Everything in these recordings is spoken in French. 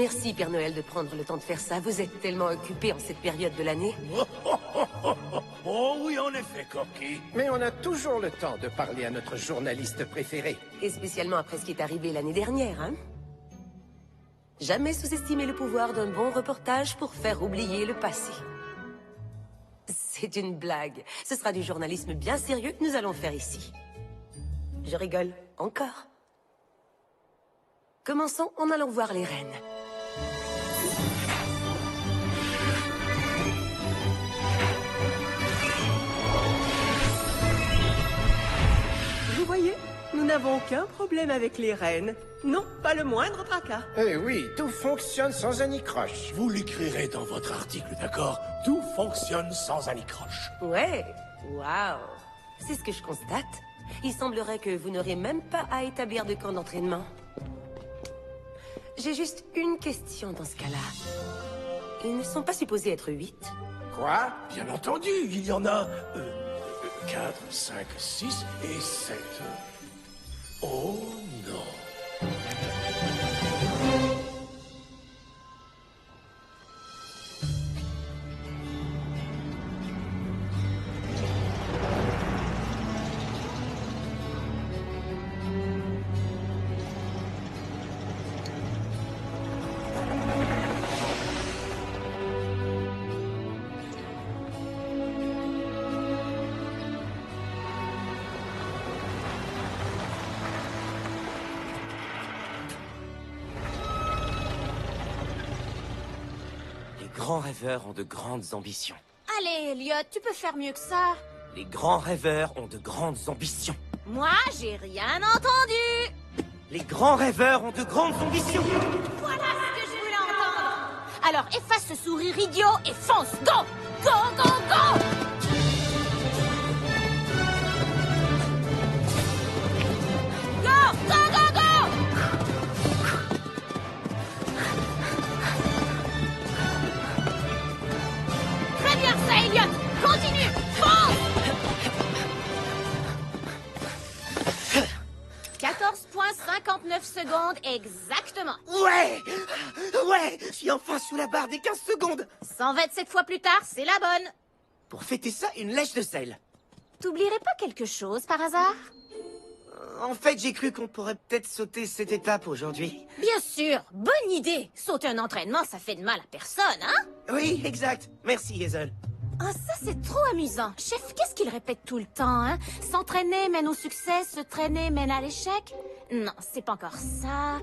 Merci, Père Noël, de prendre le temps de faire ça. Vous êtes tellement occupé en cette période de l'année. Oh oui, en effet, Corky. Mais on a toujours le temps de parler à notre journaliste préféré. Et spécialement après ce qui est arrivé l'année dernière, hein? Jamais sous-estimer le pouvoir d'un bon reportage pour faire oublier le passé. C'est une blague. Ce sera du journalisme bien sérieux que nous allons faire ici. Je rigole. Encore. Commençons en allant voir les reines. Vous voyez, nous n'avons aucun problème avec les reines. Non, pas le moindre tracas. Eh oui, tout fonctionne sans anicroche. Vous l'écrirez dans votre article, d'accord? Tout fonctionne sans anicroche. Ouais. Waouh. C'est ce que je constate. Il semblerait que vous n'aurez même pas à établir de camp d'entraînement. J'ai juste une question dans ce cas-là. Ils ne sont pas supposés être 8. Quoi? Bien entendu, il y en a 4, 5, 6 et 7. Oh non. Les grands rêveurs ont de grandes ambitions. Allez, Elliot, tu peux faire mieux que ça. Les grands rêveurs ont de grandes ambitions. Moi, j'ai rien entendu. Les grands rêveurs ont de grandes ambitions. Voilà ce que je voulais entendre. Alors, efface ce sourire idiot et fonce. Go! Go, go, go! Go, go, go, go! Très bien ça, Elliot. Continue. Fonce! 14,59 secondes exactement. Ouais! Ouais! Je suis enfin sous la barre des 15 secondes. 127 fois plus tard, c'est la bonne. Pour fêter ça, une lèche de sel. T'oublierais pas quelque chose par hasard? En fait, j'ai cru qu'on pourrait peut-être sauter cette étape aujourd'hui. Bien sûr, bonne idée. Sauter un entraînement, ça fait de mal à personne, hein? Oui, exact. Merci, Hazel. Ah, ça c'est trop amusant. Chef, qu'est-ce qu'il répète tout le temps, hein? S'entraîner mène au succès, se traîner mène à l'échec? Non, c'est pas encore ça.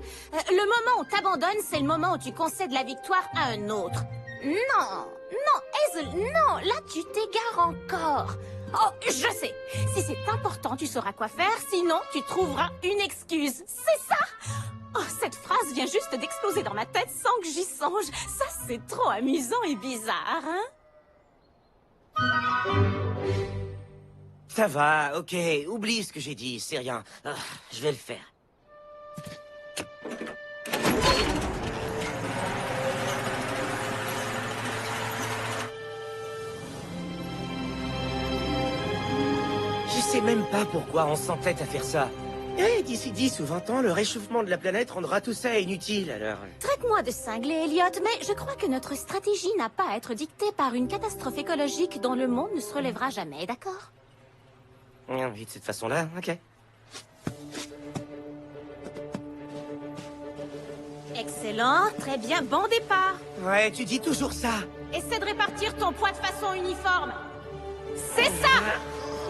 Le moment où t'abandonnes, c'est le moment où tu concèdes la victoire à un autre. Non, non, Hazel, non, là tu t'égares encore. Oh, je sais. Si c'est important, tu sauras quoi faire, sinon tu trouveras une excuse. C'est ça! Oh, cette phrase vient juste d'exploser dans ma tête sans que j'y songe. Ça, c'est trop amusant et bizarre, hein? Ça va, ok. Oublie ce que j'ai dit, c'est rien. Ah, je vais le faire. Je sais même pas pourquoi on s'entête à faire ça. Eh, d'ici 10 ou 20 ans, le réchauffement de la planète rendra tout ça inutile, alors... Traite-moi de cinglé, Elliot, mais je crois que notre stratégie n'a pas à être dictée par une catastrophe écologique dont le monde ne se relèvera jamais, d'accord? Oui, de cette façon-là, ok. Excellent, très bien, bon départ. Ouais, tu dis toujours ça. Essaie de répartir ton poids de façon uniforme. C'est ça!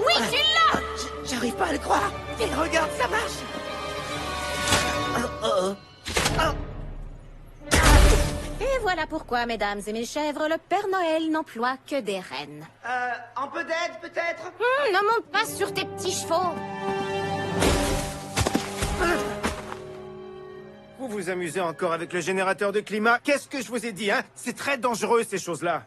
Oui, tu l'as! J'arrive pas à le croire. Et regarde, ça marche. Et voilà pourquoi, mesdames et mes chèvres, le Père Noël n'emploie que des reines. Un peu d'aide, peut-être? Ne monte pas sur tes petits chevaux. Vous vous amusez encore avec le générateur de climat? Qu'est-ce que je vous ai dit, hein? C'est très dangereux, ces choses-là.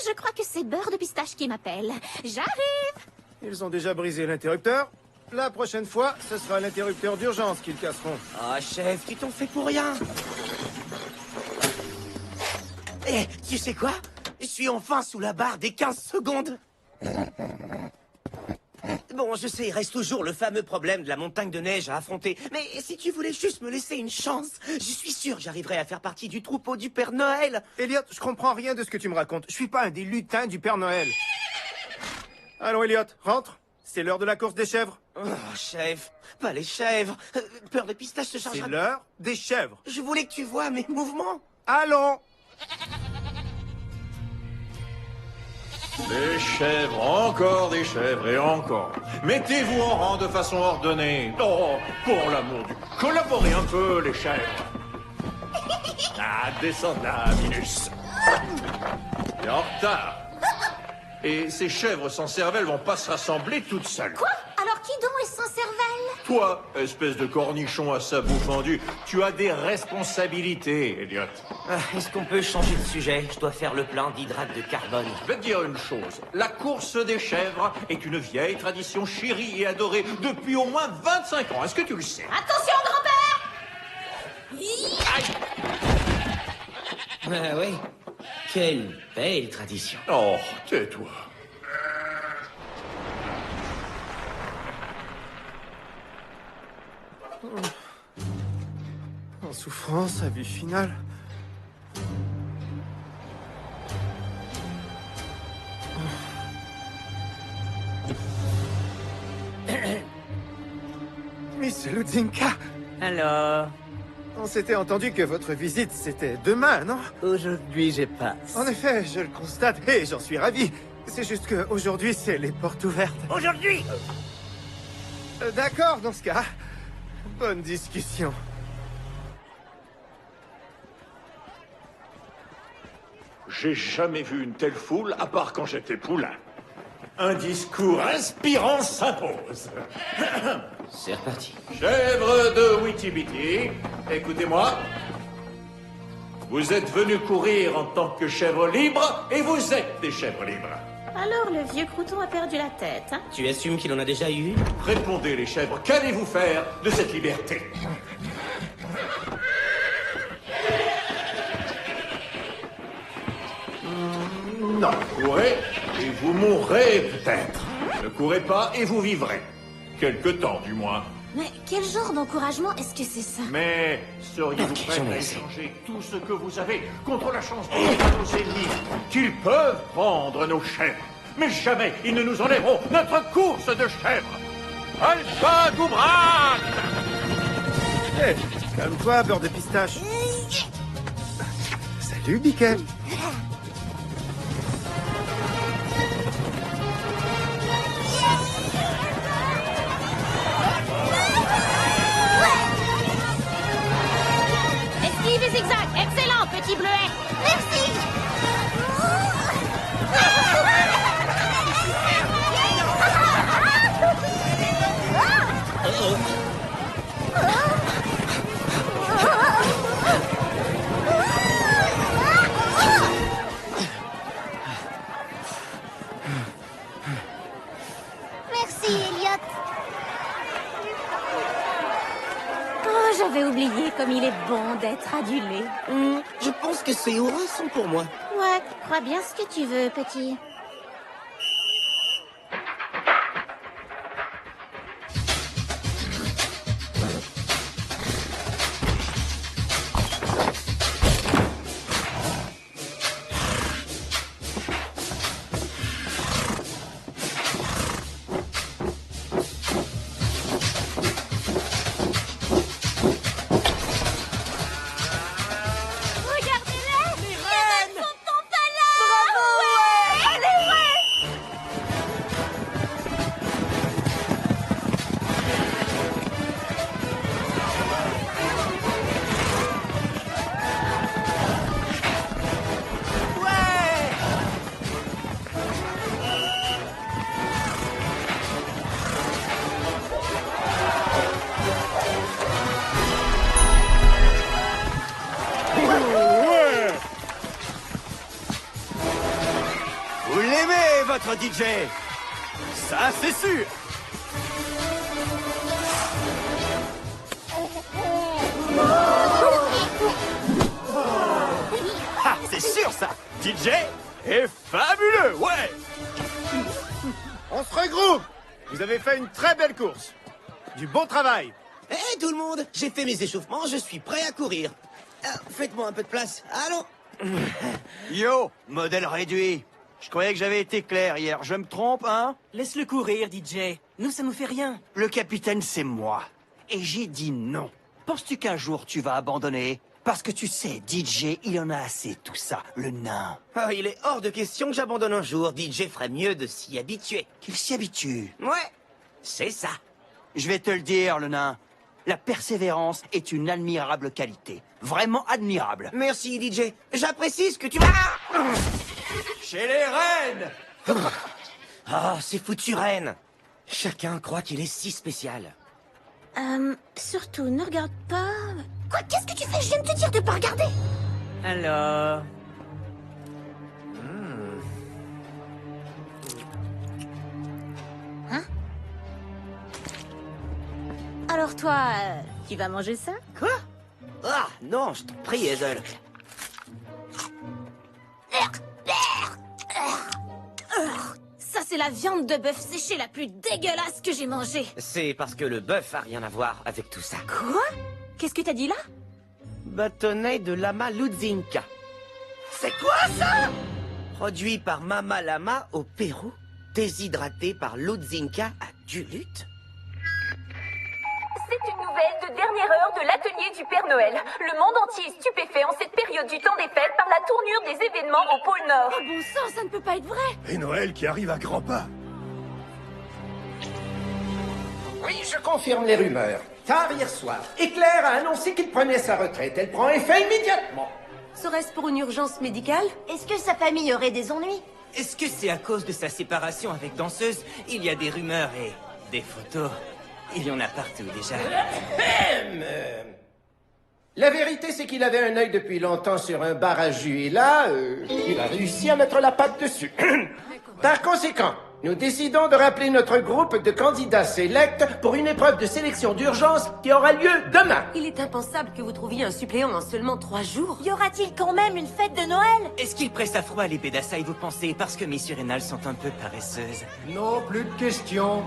Je crois que c'est Beurre de Pistache qui m'appelle. J'arrive! Ils ont déjà brisé l'interrupteur. La prochaine fois, ce sera l'interrupteur d'urgence qu'ils casseront. Ah, chef, tu t'en fais pour rien. Eh, tu sais quoi? Je suis enfin sous la barre des 15 secondes. Bon, je sais, il reste toujours le fameux problème de la montagne de neige à affronter. Mais si tu voulais juste me laisser une chance, je suis sûr que j'arriverai à faire partie du troupeau du Père Noël. Elliot, je comprends rien de ce que tu me racontes. Je suis pas un des lutins du Père Noël. Allons, Elliot, rentre. C'est l'heure de la course des chèvres. Oh, chèvre, pas les chèvres. Peur de pistache se C'est chargera... l'heure des chèvres. Je voulais que tu vois mes mouvements. Allons. Des chèvres, encore des chèvres et encore. Mettez-vous en rang de façon ordonnée. Oh, pour l'amour du... Collaborez un peu, les chèvres. Ah, descends là, Minus. T'es en retard. Et ces chèvres sans cervelle vont pas se rassembler toutes seules. Quoi? Alors qui donc est sans cervelle? Toi, espèce de cornichon à sabot fendu, tu as des responsabilités, Elliot. Est-ce qu'on peut changer de sujet? Je dois faire le plein d'hydrate de carbone. Je vais te dire une chose. La course des chèvres est une vieille tradition chérie et adorée depuis au moins 25 ans. Est-ce que tu le sais? Attention, grand-père! Ah oui. Quelle belle tradition. Oh, tais-toi. En souffrance à vue finale. Miss Ludzinka, Alors, on s'était entendu que votre visite, c'était demain, non? aujourd'hui, j'ai pas. En effet, je le constate et j'en suis ravi. C'est juste que aujourd'hui, c'est les portes ouvertes. Aujourd'hui! D'accord, dans ce cas. Bonne discussion. J'ai jamais vu une telle foule, à part quand j'étais poulain. Un discours inspirant s'impose. C'est reparti. Chèvres de Witty-Bitty, écoutez-moi. Vous êtes venus courir en tant que chèvres libres, et vous êtes des chèvres libres. Alors, le vieux crouton a perdu la tête, hein? Tu assumes qu'il en a déjà eu? Répondez, les chèvres, qu'allez-vous faire de cette liberté? Non, courez, et vous mourrez peut-être. Ne courez pas, et vous vivrez. Quelque temps, du moins. Mais quel genre d'encouragement est-ce que c'est ça? Mais seriez-vous Ok, prêts j'en ai à assez. échanger tout ce que vous avez contre la chance de dire à nos ennemis qu'ils peuvent prendre nos chèvres? Mais jamais ils ne nous enlèveront notre course de chèvres. Alpha Goubran! Hé, calme-toi, beurre de pistache. Salut, Biquet. Esquive et zigzag! Excellent, petit bleuet! Merci! Merci, Elliot. Oh, j'avais oublié comme il est bon d'être adulé. Je pense que ces hurrahs sont pour moi. Ouais, crois bien ce que tu veux, petit. Regardez-les! Les reines sont enfin là! Bravo! Ouais! Les reines! Vous l'aimez, votre DJ? Ça, c'est sûr. Ah, c'est sûr, ça. DJ est fabuleux, ouais. On se regroupe. Vous avez fait une très belle course. Du bon travail. Hé tout le monde, j'ai fait mes échauffements, je suis prêt à courir. Faites-moi un peu de place, allons. Yo, modèle réduit. Je croyais que j'avais été clair hier, je me trompe, hein? Laisse-le courir, DJ. Nous, ça nous fait rien. Le capitaine, c'est moi. Et j'ai dit non. Penses-tu qu'un jour tu vas abandonner? Parce que tu sais, DJ, il en a assez, tout ça, le nain. Oh, il est hors de question que j'abandonne un jour. DJ ferait mieux de s'y habituer. Qu'il s'y habitue. Ouais, c'est ça. Je vais te le dire, le nain. La persévérance est une admirable qualité. Vraiment admirable. Merci DJ, j'apprécie ce que tu m'as... Chez les reines! Ah, ces foutues reines. Chacun croit qu'il est si spécial. Surtout, ne regarde pas... Quoi? Qu'est-ce que tu fais? Je viens de te dire de pas regarder. Alors... Alors toi, tu vas manger ça? Quoi? Ah, non, je t'en prie, Hazel. Ça, c'est la viande de bœuf séchée la plus dégueulasse que j'ai mangée. C'est parce que le bœuf a rien à voir avec tout ça. Quoi? Qu'est-ce que t'as dit là? Bâtonnet de lama Ludzinka. C'est quoi ça? Produit par Mama Lama au Pérou, déshydraté par Ludzinka à Duluth. C'est une nouvelle de dernière heure de l'atelier du Père Noël. Le monde entier est stupéfait en cette période du temps des fêtes par la tournure des événements au pôle Nord. Oh bon sang, ça ne peut pas être vrai! Et Noël qui arrive à grands pas. Oui, je confirme les rumeurs. Tard hier soir, Éclair a annoncé qu'il prenait sa retraite. Elle prend effet immédiatement. Serait-ce pour une urgence médicale? Est-ce que sa famille aurait des ennuis? Est-ce que c'est à cause de sa séparation avec Danseuse? Il y a des rumeurs et des photos. Il y en a partout déjà. La vérité, c'est qu'il avait un œil depuis longtemps sur un bar à jus. Et là, il a réussi à mettre la patte dessus. Par conséquent, nous décidons de rappeler notre groupe de candidats sélects pour une épreuve de sélection d'urgence qui aura lieu demain. Il est impensable que vous trouviez un suppléant en seulement 3 jours. Y aura-t-il quand même une fête de Noël? Est-ce qu'il presse à froid les pédassailles, vous pensez? Parce que mes surrénales sont un peu paresseuses. Non, plus de questions.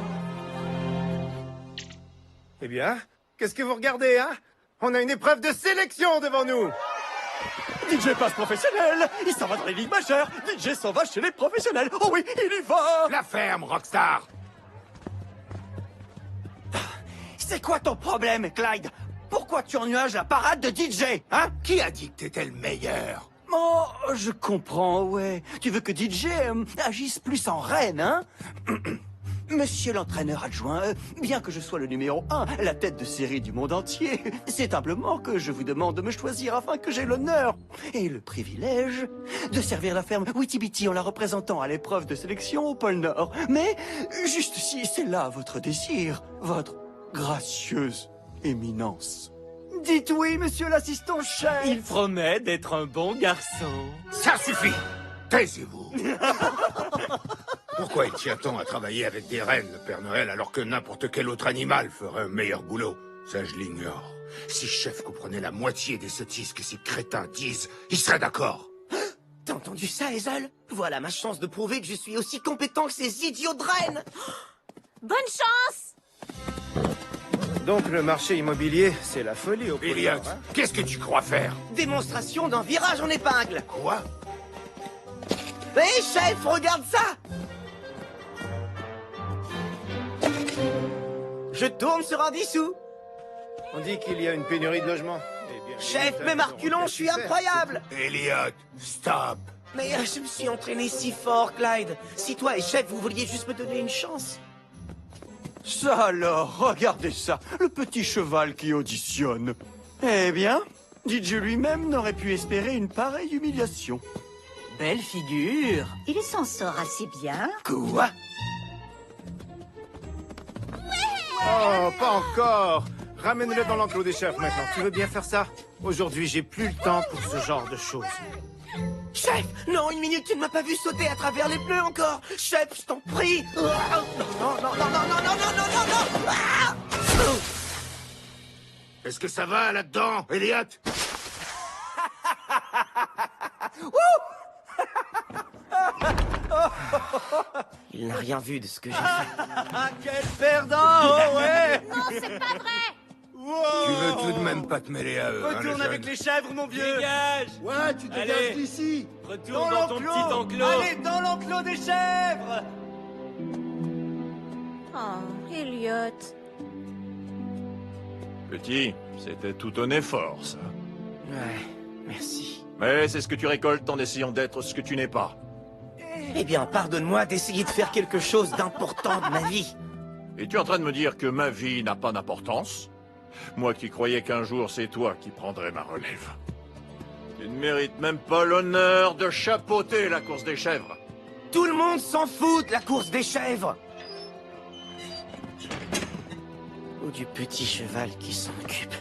Eh bien, qu'est-ce que vous regardez, hein? On a une épreuve de sélection devant nous. DJ passe professionnel. Il s'en va dans les ligues majeures. DJ s'en va chez les professionnels. Oh oui, il y va. La ferme, Rockstar. C'est quoi ton problème, Clyde? Pourquoi tu ennuages la parade de DJ, hein? Qui a dit que t'étais le meilleur? Oh, je comprends, ouais. Tu veux que DJ agisse plus en reine, hein? Monsieur l'entraîneur adjoint, bien que je sois le numéro 1, la tête de série du monde entier, c'est simplement que je vous demande de me choisir afin que j'ai l'honneur et le privilège de servir la ferme Witty-Bitty en la représentant à l'épreuve de sélection au pôle Nord. Mais, juste si c'est là votre désir, votre gracieuse éminence. Dites oui, monsieur l'assistant-chef. Il promet d'être un bon garçon. Ça suffit. Taisez-vous. Pourquoi il tient tant à travailler avec des rennes, le Père Noël, alors que n'importe quel autre animal ferait un meilleur boulot? Ça, je l'ignore. Si Chef comprenait la moitié des sottises que ces crétins disent, il serait d'accord. T'as entendu ça, Hazel? Voilà ma chance de prouver que je suis aussi compétent que ces idiots de reines. Bonne chance! Donc le marché immobilier, c'est la folie au Elliot, Nord, hein? qu'est-ce que tu crois faire? Démonstration d'un virage en épingle. Quoi? Hé, chef, regarde ça! Je tourne sur un 10 sous. On dit qu'il y a une pénurie de logements. Eh bien, Chef, les même habitants Arculon, auront je suis fait succès. incroyable. Elliot, stop. Mais je me suis entraîné si fort, Clyde. Si toi et Chef, vous vouliez juste me donner une chance. Ça alors, regardez ça, le petit cheval qui auditionne. Eh bien, DJ lui-même n'aurait pu espérer une pareille humiliation. Belle figure. Il s'en sort assez bien. Quoi? Oh, pas encore. Ramène-le dans l'enclos des chefs maintenant. Tu veux bien faire ça? Aujourd'hui, j'ai plus le temps pour ce genre de choses. Chef, non, une minute, tu ne m'as pas vu sauter à travers les pneus encore. Chef, je t'en prie. Non, non, non, non, non, non, non, non, non, non, non. Ah! Est-ce que ça va là-dedans, Elliot? Il n'a rien vu de ce que j'ai fait. Quel perdant, oh ouais. Non, c'est pas vrai. Tu veux tout de même pas te mêler à eux, hein, Retourne le avec jeune. les chèvres, mon vieux. Dégage! Ouais, tu Allez. dégages d'ici. Retourne dans ton petit enclos! Allez, dans l'enclos des chèvres. Oh, Elliot. Petit, c'était tout un effort, ça. Ouais, merci. Mais c'est ce que tu récoltes en essayant d'être ce que tu n'es pas. Eh bien, pardonne-moi d'essayer de faire quelque chose d'important de ma vie. Et tu es en train de me dire que ma vie n'a pas d'importance? Moi qui croyais qu'un jour c'est toi qui prendrais ma relève. Tu ne mérites même pas l'honneur de chapeauter la course des chèvres. Tout le monde s'en fout de la course des chèvres. Ou du petit cheval qui s'en occupe.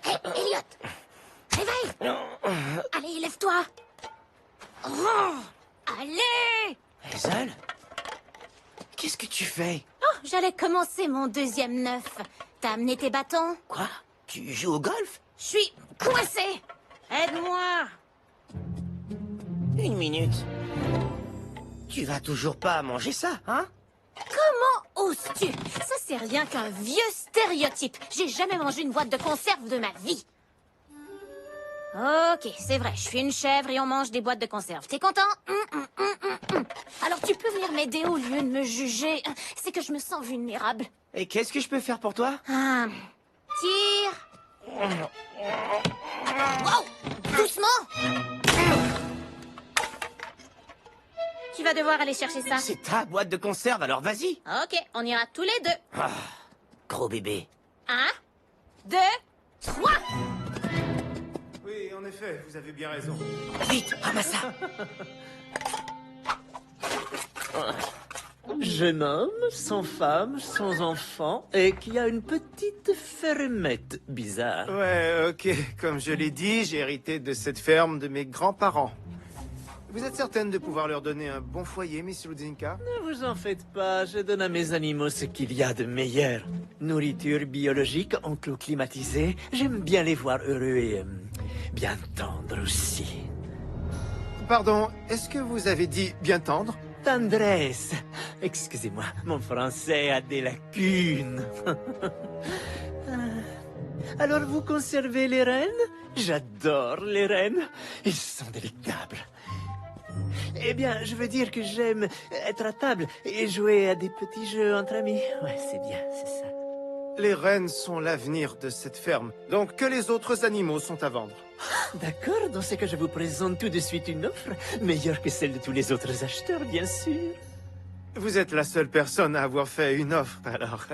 Hé, Elliot! Réveille! Allez, lève-toi! Oh, allez! Hazel? Qu'est-ce que tu fais? Oh, j'allais commencer mon deuxième neuf. T'as amené tes bâtons? Quoi? Tu joues au golf? Je suis coincée! Aide-moi! Une minute. Tu vas toujours pas manger ça, hein? Comment oses-tu? Ça, c'est rien qu'un vieux stéréotype. J'ai jamais mangé une boîte de conserve de ma vie. Ok, c'est vrai, je suis une chèvre et on mange des boîtes de conserve. T'es content? Alors tu peux venir m'aider au lieu de me juger. C'est que je me sens vulnérable. Et qu'est-ce que je peux faire pour toi? Tire. Wow! Doucement! Tu vas devoir aller chercher ça. C'est ta boîte de conserve, alors vas-y. Ok, on ira tous les deux. Ah, gros bébé. 1, 2, 3! Oui, en effet, vous avez bien raison. Vite, ramasse ça. Jeune homme, sans femme, sans enfant, et qui a une petite fermette bizarre. Ouais, ok. Comme je l'ai dit, j'ai hérité de cette ferme de mes grands-parents. Vous êtes certaine de pouvoir leur donner un bon foyer, Miss Ludzinka? Ne vous en faites pas, je donne à mes animaux ce qu'il y a de meilleur. Nourriture biologique, enclos climatisé, j'aime bien les voir heureux et bien tendres aussi. Pardon, est-ce que vous avez dit bien tendre? Tendresse. Excusez-moi, mon français a des lacunes. Alors vous conservez les rennes? J'adore les rennes. Ils sont délectables. Eh bien, je veux dire que j'aime être à table et jouer à des petits jeux entre amis. Ouais, c'est bien, c'est ça. Les rennes sont l'avenir de cette ferme, donc que les autres animaux sont à vendre. D'accord, dans ce cas, je vous présente tout de suite une offre, meilleure que celle de tous les autres acheteurs, bien sûr. Vous êtes la seule personne à avoir fait une offre, alors...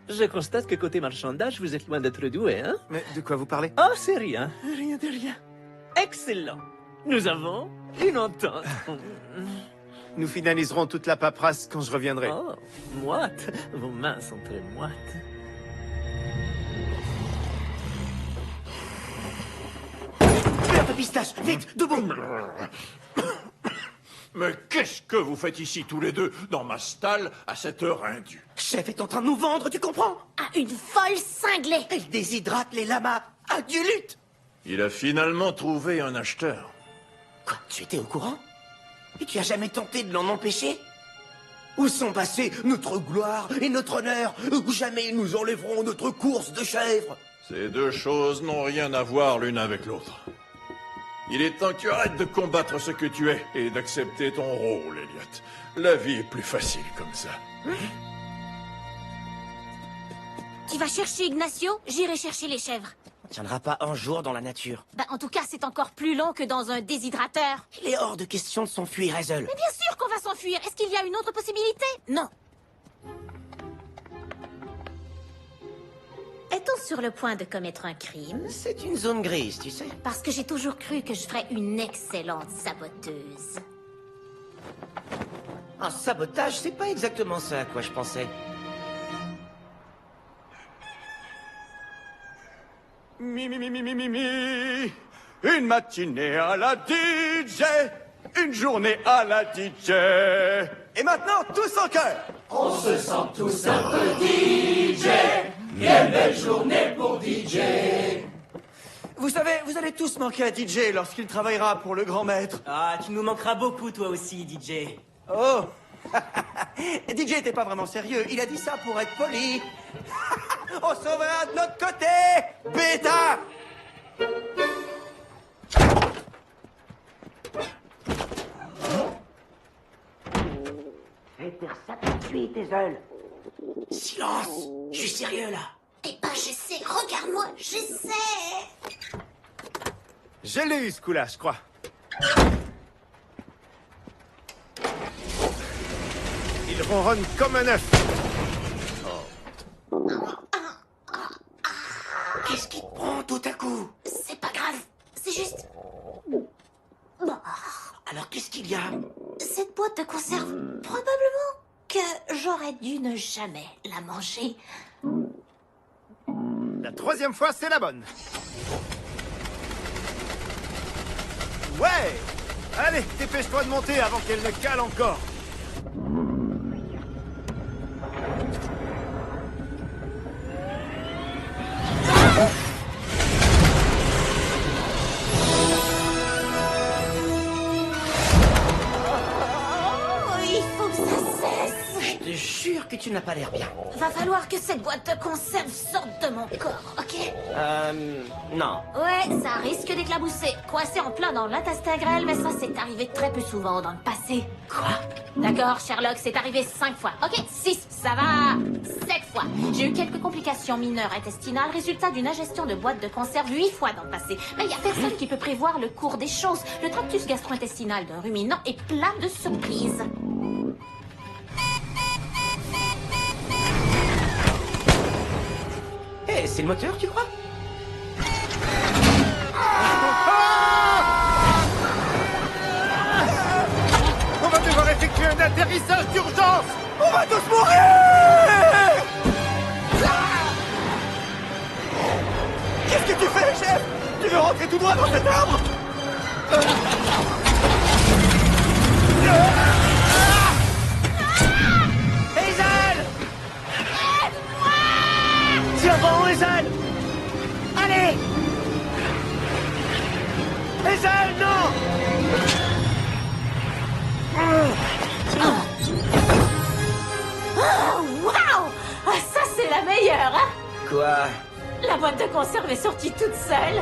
Je constate que côté marchandage, vous êtes loin d'être doué, hein? Mais de quoi vous parlez? Oh, c'est rien, rien de rien. Excellent. Nous avons une entente. Nous finaliserons toute la paperasse quand je reviendrai. Oh, moite. Vos mains sont très moites. Un peu pistache, vite, debout. Mais qu'est-ce que vous faites ici tous les deux, dans ma stalle, à cette heure indue? Chef est en train de nous vendre, tu comprends? À une folle cinglée! Elle déshydrate les lamas à du lutte. Il a finalement trouvé un acheteur. Quoi, tu étais au courant? Et tu as jamais tenté de l'en empêcher? Où sont passés notre gloire et notre honneur? Où jamais ils nous enlèveront notre course de chèvres? Ces deux choses n'ont rien à voir l'une avec l'autre. Il est temps que tu arrêtes de combattre ce que tu es et d'accepter ton rôle, Elliot. La vie est plus facile comme ça. Tu vas chercher Ignacio, j'irai chercher les chèvres. On ne tiendra pas un jour dans la nature. Bah, en tout cas, c'est encore plus long que dans un déshydrateur. Il est hors de question de s'enfuir, Hazel. Mais bien sûr qu'on va s'enfuir. Est-ce qu'il y a une autre possibilité? Non. Est-on sur le point de commettre un crime? C'est une zone grise, tu sais. Parce que j'ai toujours cru que je ferais une excellente saboteuse. Un sabotage, c'est pas exactement ça à quoi je pensais. Une matinée à la DJ, une journée à la DJ. Et maintenant, tous en chœur. On se sent tous un peu DJ. Quelle belle journée pour DJ. Vous savez, vous allez tous manquer à DJ lorsqu'il travaillera pour le grand maître. Ah, tu nous manqueras beaucoup, toi aussi, DJ. Oh DJ était pas vraiment sérieux, il a dit ça pour être poli. On s'en va de notre côté, bêta. Faire ça tout de suite, Ezel. Silence. Je suis sérieux, là. Eh ben, j'essaie. Regarde-moi, j'essaie. Je l'ai eu, ce coup-là, je crois. Il ronronne comme un œuf. Qu'est-ce qui te prend tout à coup? C'est pas grave. C'est juste... Alors qu'est-ce qu'il y a? Cette boîte de conserve, probablement que j'aurais dû ne jamais la manger. La troisième fois, c'est la bonne. Ouais! Allez, dépêche-toi de monter avant qu'elle ne cale encore. Il faut que ça cesse. Je te jure que tu n'as pas l'air bien. Va falloir que cette boîte de conserve sorte de mon corps, ok? Non. Ouais, ça risque d'éclabousser. Coincé en plein dans l'intestin grêle, mais ça c'est arrivé très peu souvent dans le passé. Quoi? D'accord, Sherlock, c'est arrivé 5 fois. Ok, 6, ça va. 7 fois. J'ai eu quelques complications mineures intestinales, résultat d'une ingestion de boîtes de conserve 8 fois dans le passé. Mais il n'y a personne qui peut prévoir le cours des choses. Le tractus gastro-intestinal d'un ruminant est plein de surprises. Eh, c'est le moteur, tu crois? On va devoir effectuer un atterrissage d'urgence. On va tous mourir! Qu'est-ce que tu fais, chef? Tu veux rentrer tout droit dans cet arbre? Hazel! Tiens bon, Hazel! Allez! Hazel, non! Oh, waouh! Ah, ça, c'est la meilleure, hein? Quoi? La boîte de conserve est sortie toute seule.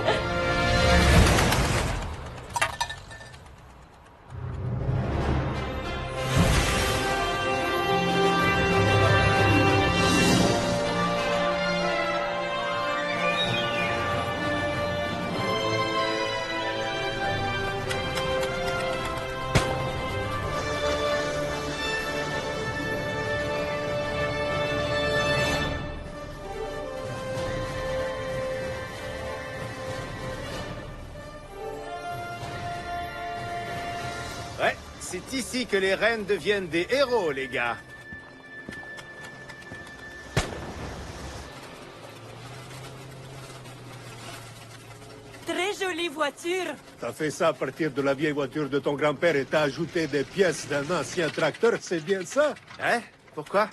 Ouais, c'est ici que les reines deviennent des héros, les gars. Très jolie voiture. T'as fait ça à partir de la vieille voiture de ton grand-père et t'as ajouté des pièces d'un ancien tracteur, c'est bien ça? Hein? Pourquoi?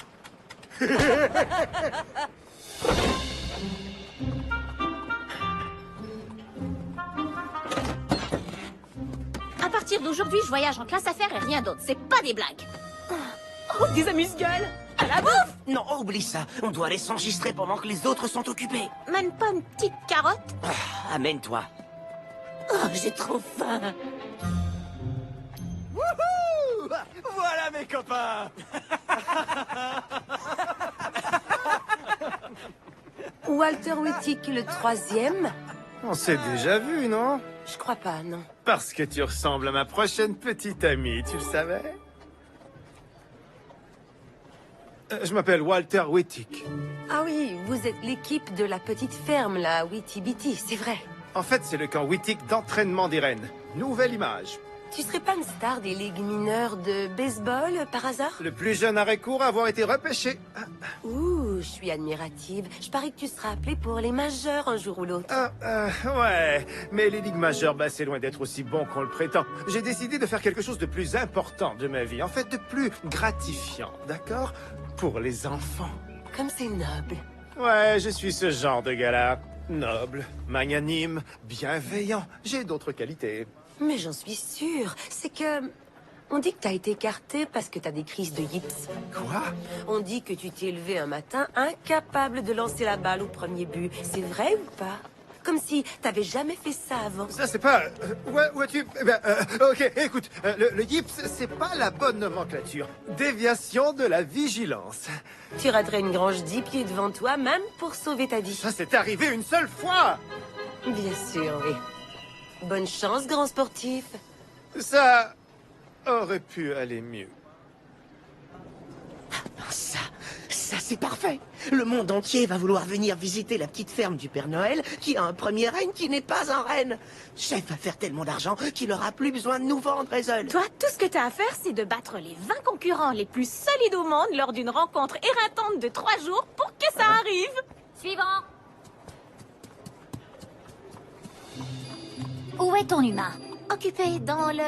À partir d'aujourd'hui, je voyage en classe affaires et rien d'autre. C'est pas des blagues. Oh, des amuse-gueules. À la bouffe! Non, oublie ça. On doit aller s'enregistrer pendant que les autres sont occupés. Même pas une petite carotte? Amène-toi. Oh, j'ai trop faim. Wouhou! Voilà mes copains! Walter Whittick, le 3e? On s'est déjà vu, non? Je crois pas, non. Parce que tu ressembles à ma prochaine petite amie, tu le savais? Je m'appelle Walter Whittick. Ah oui, vous êtes l'équipe de la petite ferme, la Witty Bitty, c'est vrai. En fait, c'est le camp Whittick d'entraînement des rennes. Nouvelle image. Tu serais pas une star des ligues mineures de baseball, par hasard? Le plus jeune arrêt-court à avoir été repêché. Ouh, je suis admirative. Je parie que tu seras appelé pour les majeurs un jour ou l'autre. Ouais, mais les ligues majeures, bah, c'est loin d'être aussi bon qu'on le prétend. J'ai décidé de faire quelque chose de plus important de ma vie. En fait, de plus gratifiant, d'accord? Pour les enfants. Comme c'est noble. Ouais, je suis ce genre de gars-là. Noble, magnanime, bienveillant. J'ai d'autres qualités. Mais j'en suis sûre. C'est que... On dit que t'as été écarté parce que t'as des crises de yips. Quoi? On dit que tu t'es levé un matin incapable de lancer la balle au premier but. C'est vrai ou pas? Comme si t'avais jamais fait ça avant. Ça, c'est pas... ok, écoute, le yips, c'est pas la bonne nomenclature. Déviation de la vigilance. Tu raterais une grange 10 pieds devant toi, même pour sauver ta vie. Ça, c'est arrivé une seule fois! Bien sûr, oui. Bonne chance, grand sportif. Ça aurait pu aller mieux. Ça c'est parfait. Le monde entier va vouloir venir visiter la petite ferme du Père Noël qui a un premier renne qui n'est pas un renne. Chef va faire tellement d'argent qu'il aura plus besoin de nous vendre, Hazel. Toi, tout ce que t'as à faire, c'est de battre les 20 concurrents les plus solides au monde lors d'une rencontre éreintante de 3 jours pour que ça arrive. Suivant. Où est ton humain? Occupé dans le...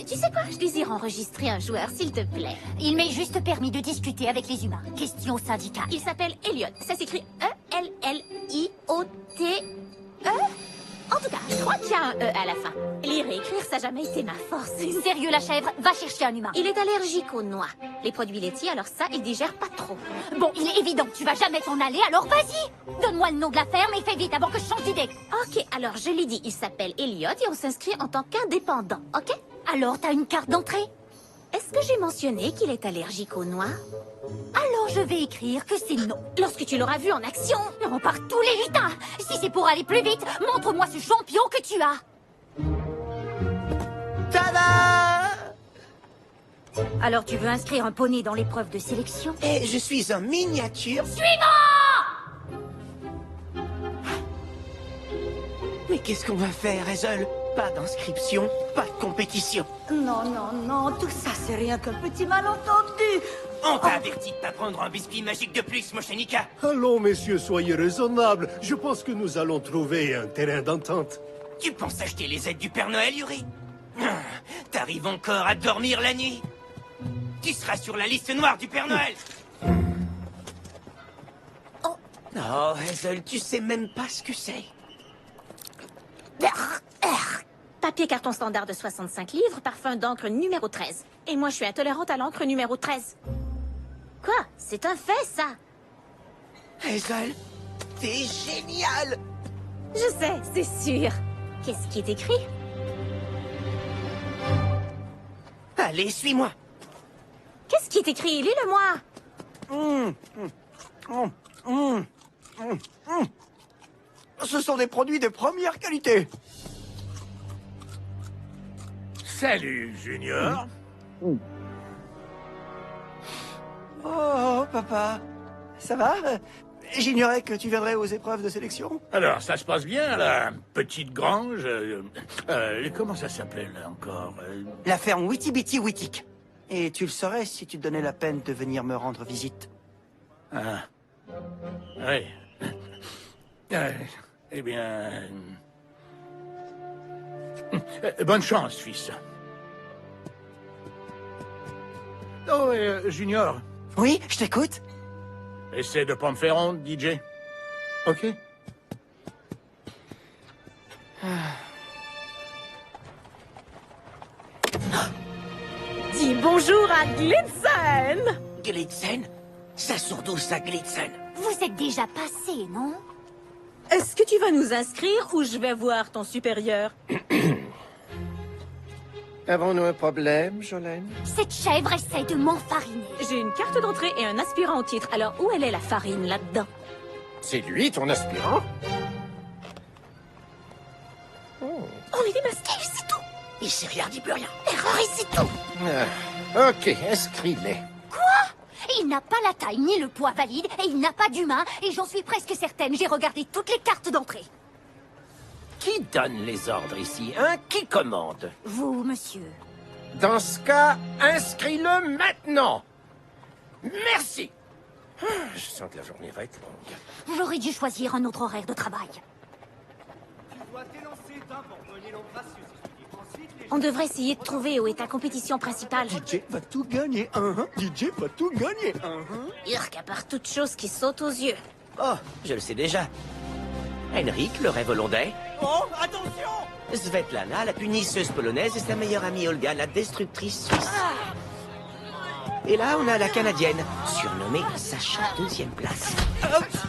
tu sais quoi? Je désire enregistrer un joueur, s'il te plaît. Il m'est juste permis de discuter avec les humains. Question syndicale. Il s'appelle Elliot. Ça s'écrit E-L-L-I-O-T-E. En tout cas, je crois qu'il y a un E à la fin. Lire et écrire, ça n'a jamais été ma force. Sérieux, la chèvre? Va chercher un humain. Il est allergique aux noix. Les produits laitiers, alors ça, il digère pas trop. Bon, il est évident que tu vas jamais t'en aller, alors vas-y. Donne-moi le nom de la ferme et fais vite avant que je change d'idée. Ok, alors je l'ai dit, il s'appelle Elliot et on s'inscrit en tant qu'indépendant, ok? Alors, t'as une carte d'entrée? Est-ce que j'ai mentionné qu'il est allergique aux noix? Alors je vais écrire que c'est non. Lorsque tu l'auras vu en action, on part tous les lutins. Si c'est pour aller plus vite, montre-moi ce champion que tu as. Tada! Alors tu veux inscrire un poney dans l'épreuve de sélection? Et je suis un miniature. Suivant! Mais qu'est-ce qu'on va faire, Hazel? Pas d'inscription, pas de compétition. Non, non, non, tout ça c'est rien qu'un petit malentendu. On t'a averti de pas prendre un biscuit magique de plus, Moshenika. Allons, messieurs, soyez raisonnables. Je pense que nous allons trouver un terrain d'entente. Tu penses acheter les aides du Père Noël, Yuri? T'arrives encore à dormir la nuit? Tu seras sur la liste noire du Père Noël. Oh, Hazel, tu sais même pas ce que c'est. Papier carton standard de 65 livres, parfum d'encre numéro 13. Et moi, je suis intolérante à l'encre numéro 13. Quoi? C'est un fait, ça? Hazel, t'es génial! Je sais, c'est sûr. Qu'est-ce qui est écrit? Allez, suis-moi. Qu'est-ce qui est écrit? Lis-le-moi. Ce sont des produits de première qualité. Salut, Junior. Oh, papa. Ça va? J'ignorais que tu viendrais aux épreuves de sélection. Alors, ça se passe bien, la petite grange. Comment ça s'appelle encore La ferme Witty Bitty Wittic. Et tu le saurais si tu te donnais la peine de venir me rendre visite. Ah. Oui. Eh bien... bonne chance, fils. Oh, Junior. Oui, je t'écoute. Essaie de pas me faire honte, DJ. Ok? Dis bonjour à Glitzen! Glitzen? Ça surtout ça, Glitzen. Vous êtes déjà passé, non? Est-ce que tu vas nous inscrire ou je vais voir ton supérieur? Avons-nous un problème, Jolene? Cette chèvre essaie de m'enfariner. J'ai une carte d'entrée et un aspirant au titre. Alors, où elle est la farine là-dedans? C'est lui, ton aspirant? On est démasqué, c'est tout. Il sait rien, dit plus rien. Erreur et c'est tout. Ok, inscris-les. Quoi? Il n'a pas la taille ni le poids valide et il n'a pas d'humain et j'en suis presque certaine. J'ai regardé toutes les cartes d'entrée. Qui donne les ordres ici, hein? Qui commande? Vous, monsieur. Dans ce cas, inscris-le maintenant! Merci! Je sens que la journée va être longue. J'aurais dû choisir un autre horaire de travail. On devrait essayer de trouver où est ta compétition principale. DJ va tout gagner. DJ va tout gagner. Urk, à part toute chose qui saute aux yeux. Oh, je le sais déjà. Henrik, le rêve hollandais. Oh, attention! Svetlana, la punisseuse polonaise, et sa meilleure amie Olga, la destructrice suisse. Et là, on a la Canadienne, surnommée Sacha, 2e place.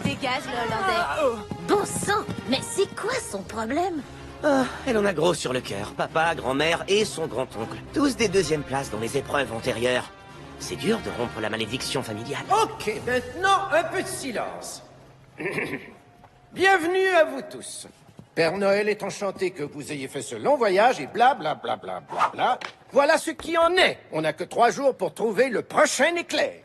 Dégage le Hollandais. Bon sang, mais c'est quoi son problème? Ah, elle en a gros sur le cœur. Papa, grand-mère et son grand-oncle. Tous des 2e places dans les épreuves antérieures. C'est dur de rompre la malédiction familiale. Ok, maintenant, un peu de silence. Bienvenue à vous tous. Père Noël est enchanté que vous ayez fait ce long voyage et bla bla bla bla bla bla. Voilà ce qui en est. On n'a que 3 jours pour trouver le prochain éclair.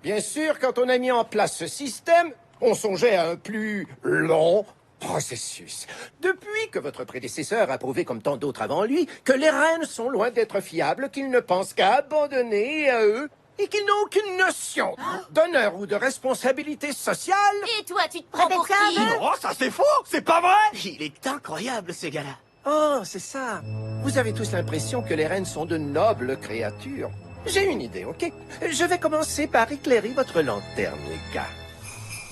Bien sûr, quand on a mis en place ce système, on songeait à un plus long processus. Depuis que votre prédécesseur a prouvé, comme tant d'autres avant lui, que les reines sont loin d'être fiables, qu'ils ne pensent qu'à abandonner à eux, et qu'ils n'ont aucune notion d'honneur ou de responsabilité sociale. Et toi, tu te prends pour qui? Oh, ça c'est faux! C'est pas vrai! Il est incroyable, ce gars-là. Oh, c'est ça. Vous avez tous l'impression que les reines sont de nobles créatures. J'ai une idée, ok? Je vais commencer par éclairer votre lanterne, les gars.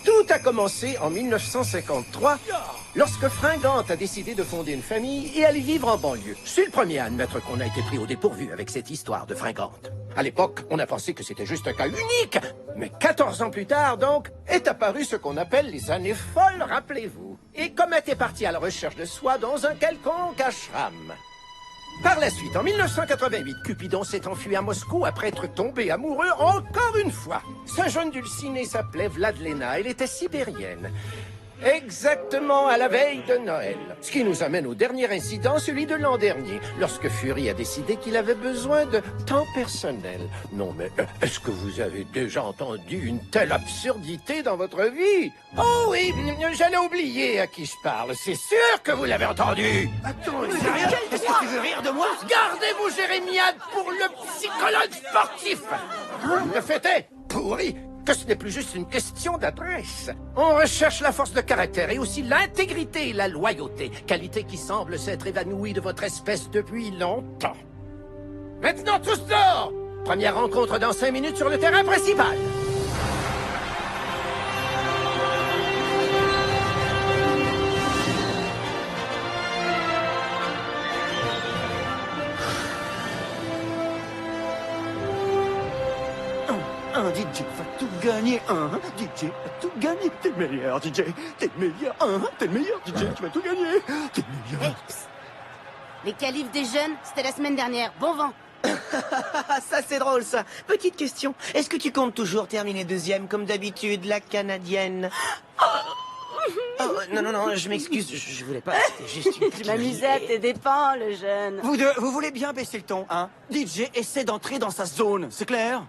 Tout a commencé en 1953, lorsque Fringante a décidé de fonder une famille et aller vivre en banlieue. Je suis le premier à admettre qu'on a été pris au dépourvu avec cette histoire de Fringante. À l'époque, on a pensé que c'était juste un cas unique. Mais 14 ans plus tard, donc, est apparu ce qu'on appelle les années folles, rappelez-vous. Et Comet est parti à la recherche de soi dans un quelconque ashram. Par la suite, en 1988, Cupidon s'est enfui à Moscou après être tombé amoureux encore une fois. Sa jeune dulcinée s'appelait Vladlena, elle était sibérienne. Exactement à la veille de Noël. Ce qui nous amène au dernier incident, celui de l'an dernier, lorsque Fury a décidé qu'il avait besoin de temps personnel. Non mais, est-ce que vous avez déjà entendu une telle absurdité dans votre vie? Oh oui, j'allais oublier à qui je parle. C'est sûr que vous l'avez entendu. Attends, sérieux? Est-ce que tu veux rire de moi? Gardez-vous Jérémiade pour le psychologue sportif. Le fait est, pourri, que ce n'est plus juste une question d'adresse. On recherche la force de caractère et aussi l'intégrité et la loyauté, qualité qui semble s'être évanouie de votre espèce depuis longtemps. Maintenant, tous dehors! Première rencontre dans 5 minutes sur le terrain principal. DJ va tout gagner, DJ va tout gagner. T'es le meilleur, DJ. T'es le meilleur, T'es le meilleur, DJ. Tu vas tout gagner. T'es le meilleur. Les qualifs des jeunes, c'était la semaine dernière. Bon vent. Ça, c'est drôle, ça. Petite question. Est-ce que tu comptes toujours terminer 2e, comme d'habitude, la Canadienne? Oh, non, je m'excuse. Je voulais pas. C'était juste une... Je m'amusais à tes dépens, le jeune. Vous deux, vous voulez bien baisser le ton, hein? DJ essaie d'entrer dans sa zone, c'est clair?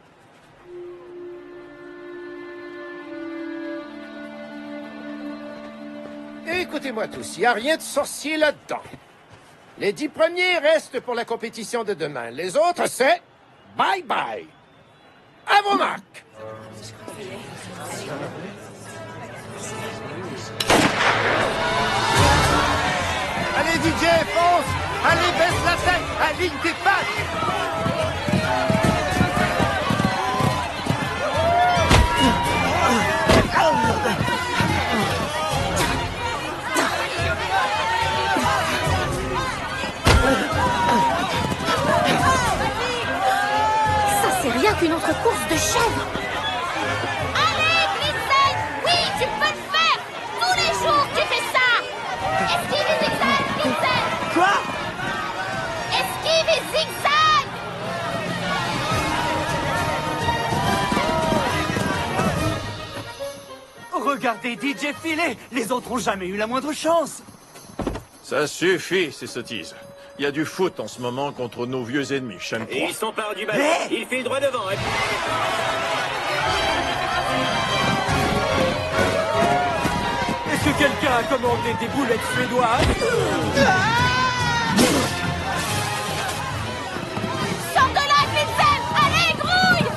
Écoutez-moi tous, il n'y a rien de sorcier là-dedans. Les 10 premiers restent pour la compétition de demain. Les autres, c'est bye-bye. À vos marques. Allez, DJ, fonce! Allez, baisse la tête! Aligne tes pattes! Rien qu'une autre course de chèvres. Allez, Blitzen! Oui, tu peux le faire! Tous les jours, tu fais ça! Esquive et zigzag, Blitzen! Quoi? Esquive et zigzag! Regardez DJ filer! Les autres ont jamais eu la moindre chance! Ça suffit, ces sottises. Il y a du foot en ce moment contre nos vieux ennemis, Shenmue. Ils sont par du ballon. Ils filent droit devant. Est-ce que quelqu'un a commandé des boulettes suédoises? Sors de là, Blitzen! Allez, grouille!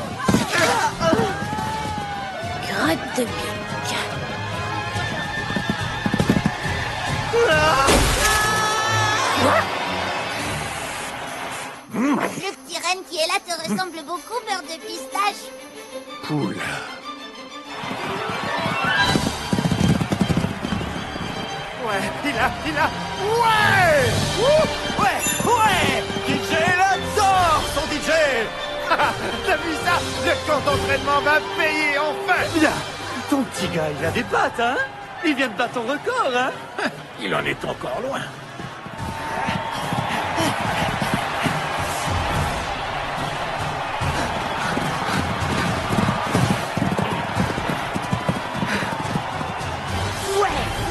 de Link. Le petit renne qui est là te ressemble beaucoup, beurre de pistache. Poula. Ouais, il a... Ouais! Ouais! DJ l'adore, son DJ! T'as vu ça? Le camp d'entraînement va payer enfin! Bien. Ton petit gars, il a des pattes, hein? Il vient de battre ton record, hein? Il en est encore loin.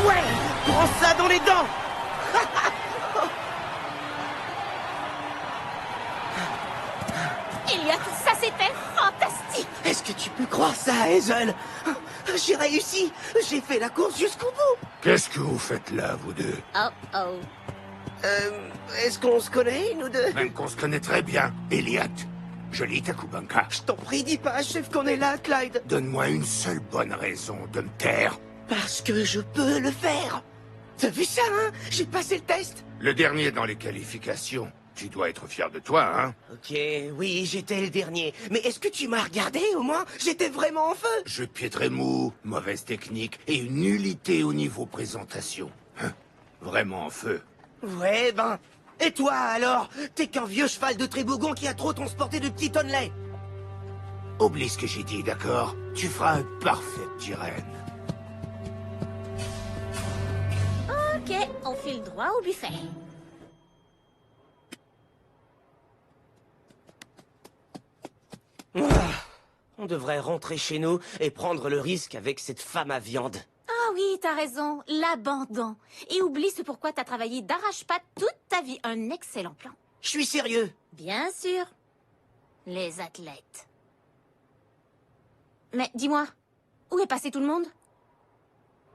Ouais! Prends ça dans les dents! Elliot, ça c'était fantastique! Est-ce que tu peux croire ça, Hazel? J'ai réussi! J'ai fait la course jusqu'au bout! Qu'est-ce que vous faites là, vous deux? Oh. Est-ce qu'on se connaît, nous deux? Même qu'on se connaît très bien, Elliot. Je lis Takubanka. Je t'en prie, dis pas à chef qu'on est là, Clyde. Donne-moi une seule bonne raison de me taire. Parce que je peux le faire. T'as vu ça, hein? J'ai passé le test. Le dernier dans les qualifications. Tu dois être fier de toi, hein? Ok, oui, j'étais le dernier. Mais est-ce que tu m'as regardé, au moins? J'étais vraiment en feu. Je pied très mou, mauvaise technique et une nullité au niveau présentation. Hein? Vraiment en feu. Ouais, ben... Et toi, alors? T'es qu'un vieux cheval de Trébourgon qui a trop transporté de petits tonneaux. Oublie ce que j'ai dit, d'accord? Tu feras un parfait petit reine. Ok, on file droit au buffet. On devrait rentrer chez nous et prendre le risque avec cette femme à viande. Ah oui, t'as raison, l'abandon. Et oublie ce pourquoi t'as travaillé d'arrache-patte toute ta vie. Un excellent plan. Je suis sérieux. Bien sûr. Les athlètes. Mais dis-moi, où est passé tout le monde?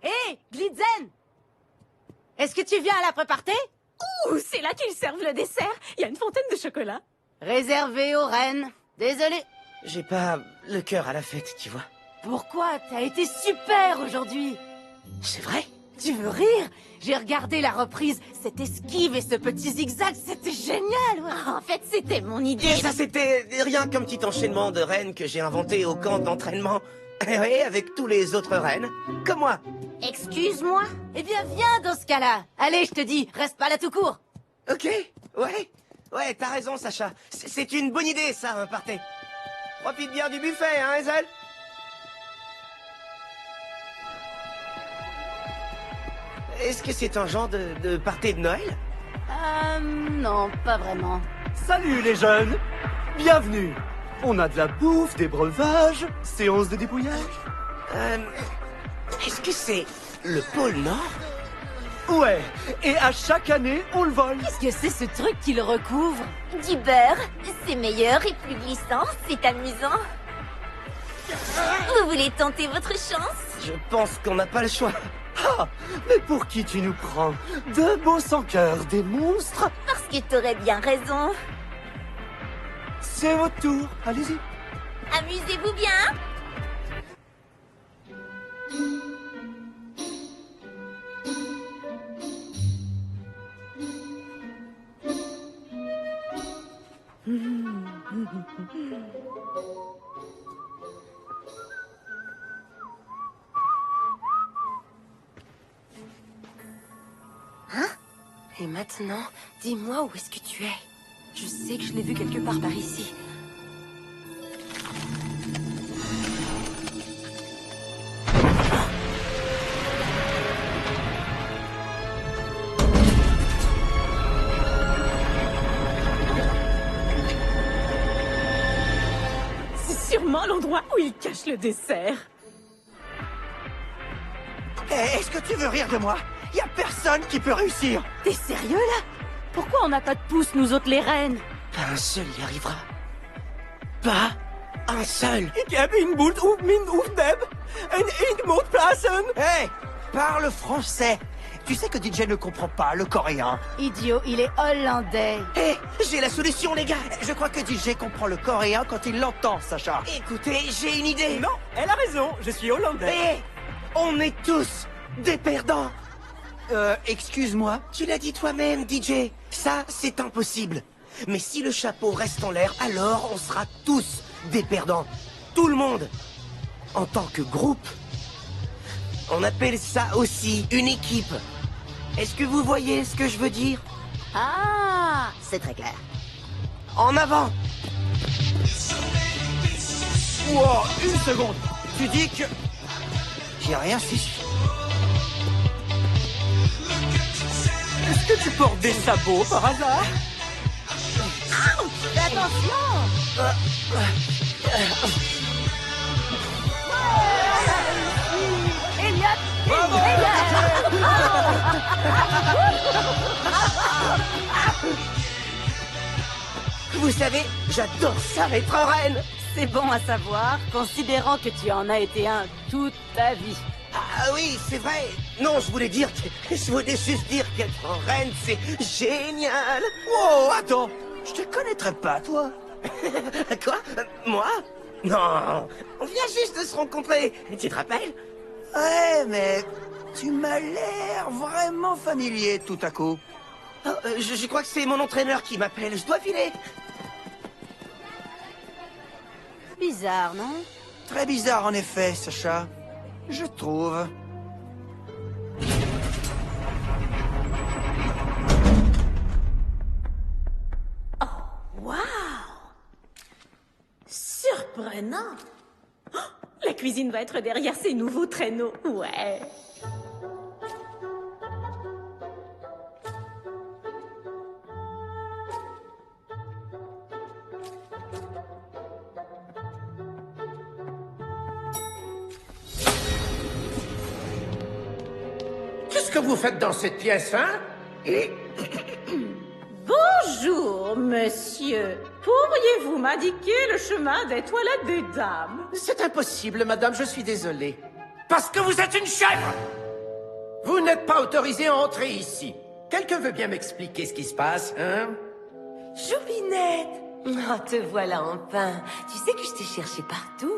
Hé, Glitzen! Est-ce que tu viens à l'après-party? Ouh, c'est là qu'ils servent le dessert. Il y a une fontaine de chocolat. Réservé aux reines. Désolé. J'ai pas le cœur à la fête, tu vois. Pourquoi? T'as été super aujourd'hui. C'est vrai? Tu veux rire? J'ai regardé la reprise. Cette esquive et ce petit zigzag, c'était génial. Ouais. En fait, c'était mon idée. Et ça, c'était rien qu'un petit enchaînement de reines que j'ai inventé au camp d'entraînement. Oui, avec tous les autres reines. Comme moi. Excuse-moi? Eh bien, viens dans ce cas-là. Allez, je te dis, reste pas là tout court. Ok, ouais, t'as raison, Sacha. C'est une bonne idée, ça, un party. Profite bien du buffet, hein, Hazel? Est-ce que c'est un genre de party de Noël? Non, pas vraiment. Salut les jeunes! Bienvenue! On a de la bouffe, des breuvages, séance de débrouillage. Est-ce que c'est le pôle Nord? Ouais, et à chaque année, on le vole. Qu'est-ce que c'est ce truc qui le recouvre? Du beurre, c'est meilleur et plus glissant, c'est amusant. Vous voulez tenter votre chance? Je pense qu'on n'a pas le choix. Ah, mais pour qui tu nous prends? De beaux sans-cœur, des monstres? Parce que t'aurais bien raison. C'est votre tour, allez-y. Amusez-vous bien. Hein? Et maintenant, dis-moi où est-ce que tu es? Je sais que je l'ai vu quelque part par ici. C'est sûrement l'endroit où il cache le dessert. Est-ce que tu veux rire de moi? Y a personne qui peut réussir. T'es sérieux, là? Pourquoi on n'a pas de pouce, nous autres, les reines? Pas un seul y arrivera. Pas un seul. Ik heb een boot op mijn hoofdeb. En ik moet plassen. Hey, parle français. Tu sais que DJ ne comprend pas le coréen. Idiot, il est hollandais. Hé, j'ai la solution, les gars. Je crois que DJ comprend le coréen quand il l'entend, Sacha. Écoutez, j'ai une idée. Non, elle a raison, je suis hollandais. Hé, on est tous des perdants. Excuse-moi. Tu l'as dit toi-même, DJ. Ça, c'est impossible. Mais si le chapeau reste en l'air, alors on sera tous des perdants. Tout le monde. En tant que groupe. On appelle ça aussi une équipe. Est-ce que vous voyez ce que je veux dire? Ah, c'est très clair. En avant! Wow, une seconde. Tu dis que... J'ai rien su. Est-ce que tu portes des sabots par hasard? Attention! Vous savez, j'adore ça être en reine. C'est bon à savoir, considérant que tu en as été un toute ta vie. Ah oui, c'est vrai. Non, je voulais juste dire qu'être en reine, c'est génial. Oh, attends. Je te connaîtrais pas, toi. Quoi? Moi? Non, on vient juste de se rencontrer. Tu te rappelles? Ouais, mais tu m'as l'air vraiment familier tout à coup. Oh, je crois que c'est mon entraîneur qui m'appelle. Je dois filer. Bizarre, non? Très bizarre, en effet, Sacha. Je trouve. Waouh! Surprenant! Oh, la cuisine va être derrière ces nouveaux traîneaux. Ouais. Qu'est-ce que vous faites dans cette pièce, hein? Bonjour, monsieur. Pourriez-vous m'indiquer le chemin des toilettes des dames? C'est impossible, madame, je suis désolé. Parce que vous êtes une chèvre! Vous n'êtes pas autorisé à entrer ici. Quelqu'un veut bien m'expliquer ce qui se passe, hein? Choupinette! Oh, te voilà enfin. Tu sais que je t'ai cherché partout.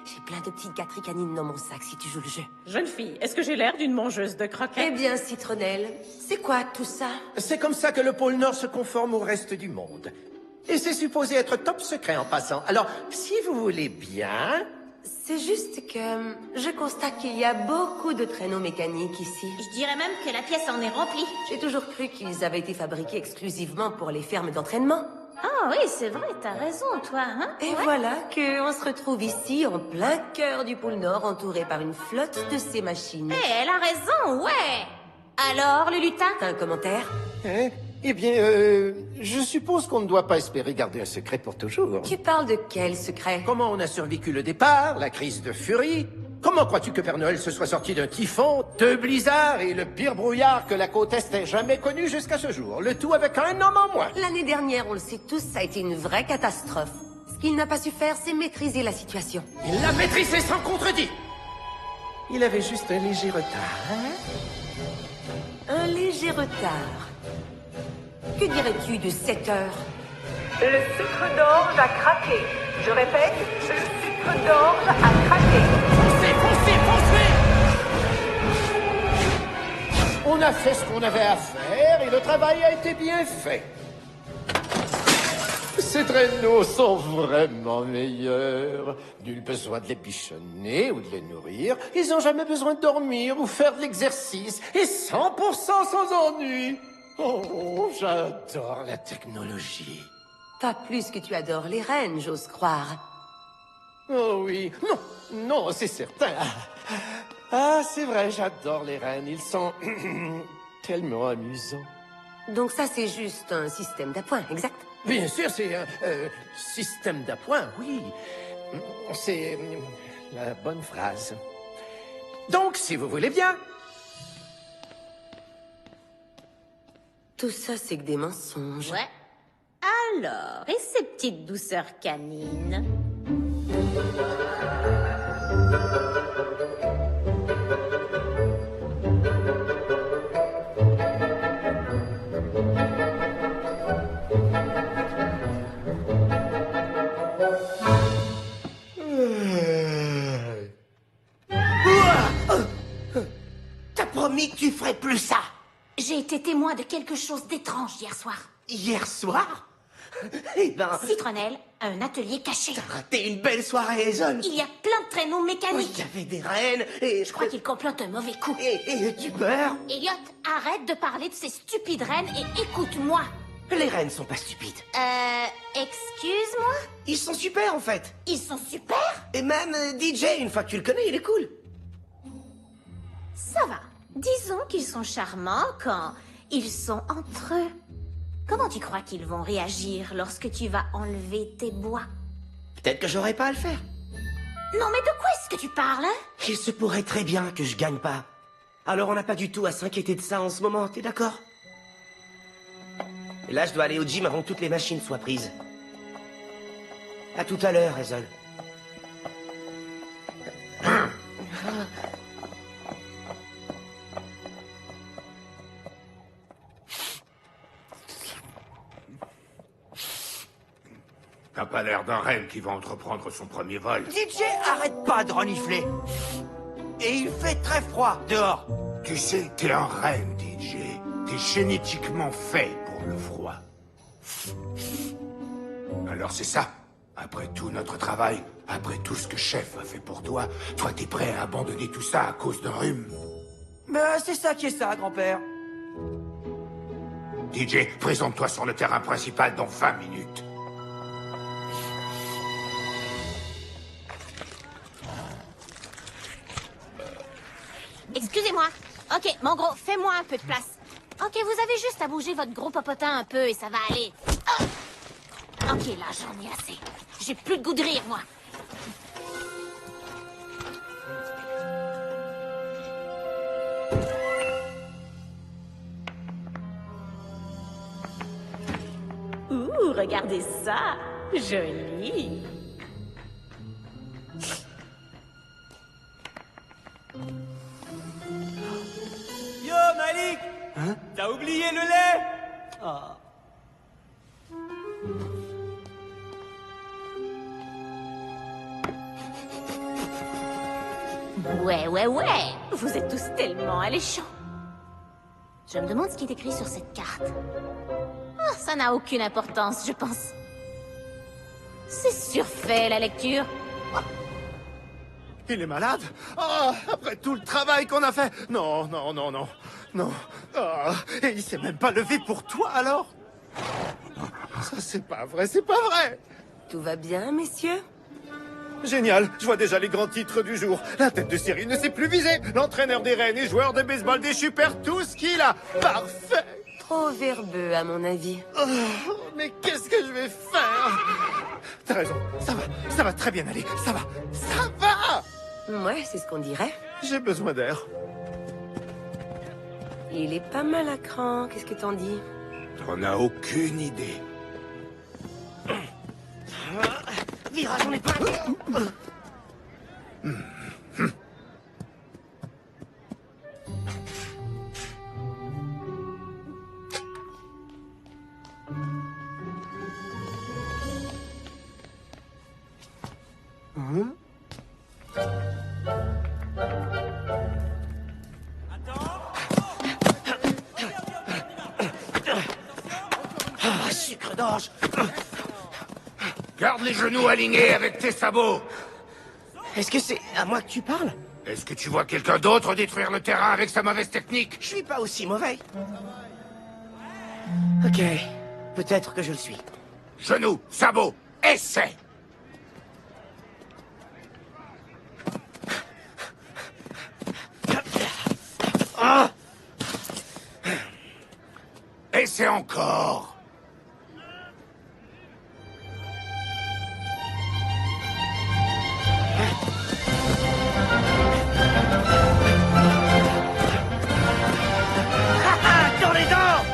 J'ai plein de petites gâteries canines dans mon sac si tu joues le jeu. Jeune fille, est-ce que j'ai l'air d'une mangeuse de croquettes? Eh bien, Citronnelle, c'est quoi tout ça? C'est comme ça que le pôle Nord se conforme au reste du monde. Et c'est supposé être top secret en passant. Alors, si vous voulez bien... C'est juste que je constate qu'il y a beaucoup de traîneaux mécaniques ici. Je dirais même que la pièce en est remplie. J'ai toujours cru qu'ils avaient été fabriqués exclusivement pour les fermes d'entraînement. Ah oui, c'est vrai, t'as raison, toi, hein? Et voilà qu'on se retrouve ici, en plein cœur du pôle Nord, entouré par une flotte de ces machines. Eh, elle a raison, ouais! Alors, le lutin? T'as un commentaire? Hein? Eh bien, je suppose qu'on ne doit pas espérer garder un secret pour toujours. Tu parles de quel secret? Comment on a survécu le départ, la crise de furie? Comment crois-tu que Père Noël se soit sorti d'un typhon, 2 blizzards et le pire brouillard que la côte Est ait jamais connu jusqu'à ce jour? Le tout avec un homme en moins. L'année dernière, on le sait tous, ça a été une vraie catastrophe. Ce qu'il n'a pas su faire, c'est maîtriser la situation. Il l'a maîtrisé sans contredit. Il avait juste un léger retard, hein? Un léger retard. Que dirais-tu de 7 heures? Le sucre d'orge a craqué. Je répète, le sucre d'orge a craqué. Foncez! On a fait ce qu'on avait à faire et le travail a été bien fait. Ces traîneaux sont vraiment meilleurs. Nul besoin de les bichonner ou de les nourrir. Ils n'ont jamais besoin de dormir ou faire de l'exercice. Et 100% sans ennui. Oh, j'adore la technologie. Pas plus que tu adores les reines, j'ose croire. Oh oui. Non, c'est certain. Ah, c'est vrai, j'adore les rennes. Ils sont tellement amusants. Donc ça, c'est juste un système d'appoint, exact? Bien sûr, c'est un système d'appoint, oui. C'est la bonne phrase. Donc, si vous voulez bien... Tout ça, c'est que des mensonges. Ouais. Alors, et ces petites douceurs canines? promis que tu ferais plus ça. J'ai été témoin de quelque chose d'étrange hier soir. Hier soir? Eh ben... Citronnelle, un atelier caché. T'as raté une belle soirée, Hazel. Il y a plein de traîneaux mécaniques. Il y avait des rennes et... Je crois qu'il complote un mauvais coup. Et tu meurs? Elliot, arrête de parler de ces stupides rennes et écoute-moi. Les rennes sont pas stupides. Excuse-moi? Ils sont super, en fait. Ils sont super? Et même DJ, une fois que tu le connais, il est cool. Ça va. Disons qu'ils sont charmants quand ils sont entre eux. Comment tu crois qu'ils vont réagir lorsque tu vas enlever tes bois? Peut-être que j'aurais pas à le faire. Non, mais de quoi est-ce que tu parles, hein? Il se pourrait très bien que je gagne pas. Alors on n'a pas du tout à s'inquiéter de ça en ce moment, t'es d'accord? Et là, je dois aller au gym avant que toutes les machines soient prises. À tout à l'heure, Hazel. T'as pas l'air d'un renne qui va entreprendre son premier vol. DJ, arrête pas de renifler. Et il fait très froid dehors. Tu sais, t'es un renne, DJ. T'es génétiquement fait pour le froid. Alors c'est ça. Après tout notre travail, après tout ce que Chef a fait pour toi, toi t'es prêt à abandonner tout ça à cause d'un rhume? Mais c'est ça qui est ça, grand-père. DJ, présente-toi sur le terrain principal dans 20 minutes. Excusez-moi. Ok, mon gros, fais-moi un peu de place. Ok, vous avez juste à bouger votre gros popotin un peu et ça va aller. Ah! Ok, là, j'en ai assez. J'ai plus de goût de rire, moi. Ouh, regardez ça. Joli. Yo, Malik! Hein? T'as oublié le lait? Ah. Ouais. Vous êtes tous tellement alléchants. Je me demande ce qui est écrit sur cette carte. Ah, ça n'a aucune importance, je pense. C'est surfait, la lecture. Il est malade? Oh, après tout le travail qu'on a fait. Non. Oh, et il s'est même pas levé pour toi, alors? Ça, c'est pas vrai. Tout va bien, messieurs? Génial, je vois déjà les grands titres du jour. La tête de série ne s'est plus visée. L'entraîneur des Rennes et joueur de baseball déchu perd tout ce qu'il a. Parfait. Trop verbeux, à mon avis. Oh, mais qu'est-ce que je vais faire? T'as raison, ça va très bien aller. Ça va. Ouais, c'est ce qu'on dirait. J'ai besoin d'air. Il est pas mal à cran, qu'est-ce que t'en dis? T'en as aucune idée. Virage en épingle. Sucre d'orge. Garde les genoux alignés avec tes sabots. Est-ce que c'est à moi que tu parles? Est-ce que tu vois quelqu'un d'autre détruire le terrain avec sa mauvaise technique? Je suis pas aussi mauvais. Ok, peut-être que je le suis. Genoux, sabots, essai. Ah! Essai encore. Dans les dents!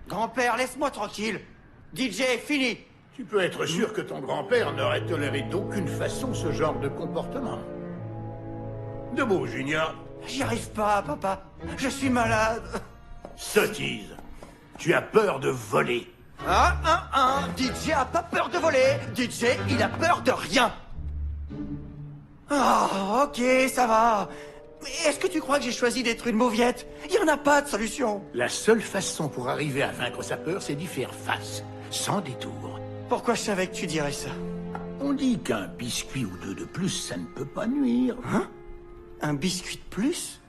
Grand-père, laisse-moi tranquille. DJ, fini. Tu peux être sûr que ton grand-père n'aurait toléré d'aucune façon ce genre de comportement. Debout, Junior. J'y arrive pas, papa. Je suis malade. Sottise. Tu as peur de voler. DJ a pas peur de voler. DJ, il a peur de rien. Ah, ok, ça va. Mais est-ce que tu crois que j'ai choisi d'être une mauviette? Il y en a pas de solution. La seule façon pour arriver à vaincre sa peur, c'est d'y faire face, sans détour. Pourquoi je savais que tu dirais ça? On dit qu'un biscuit ou deux de plus, ça ne peut pas nuire. Hein? Un biscuit de plus?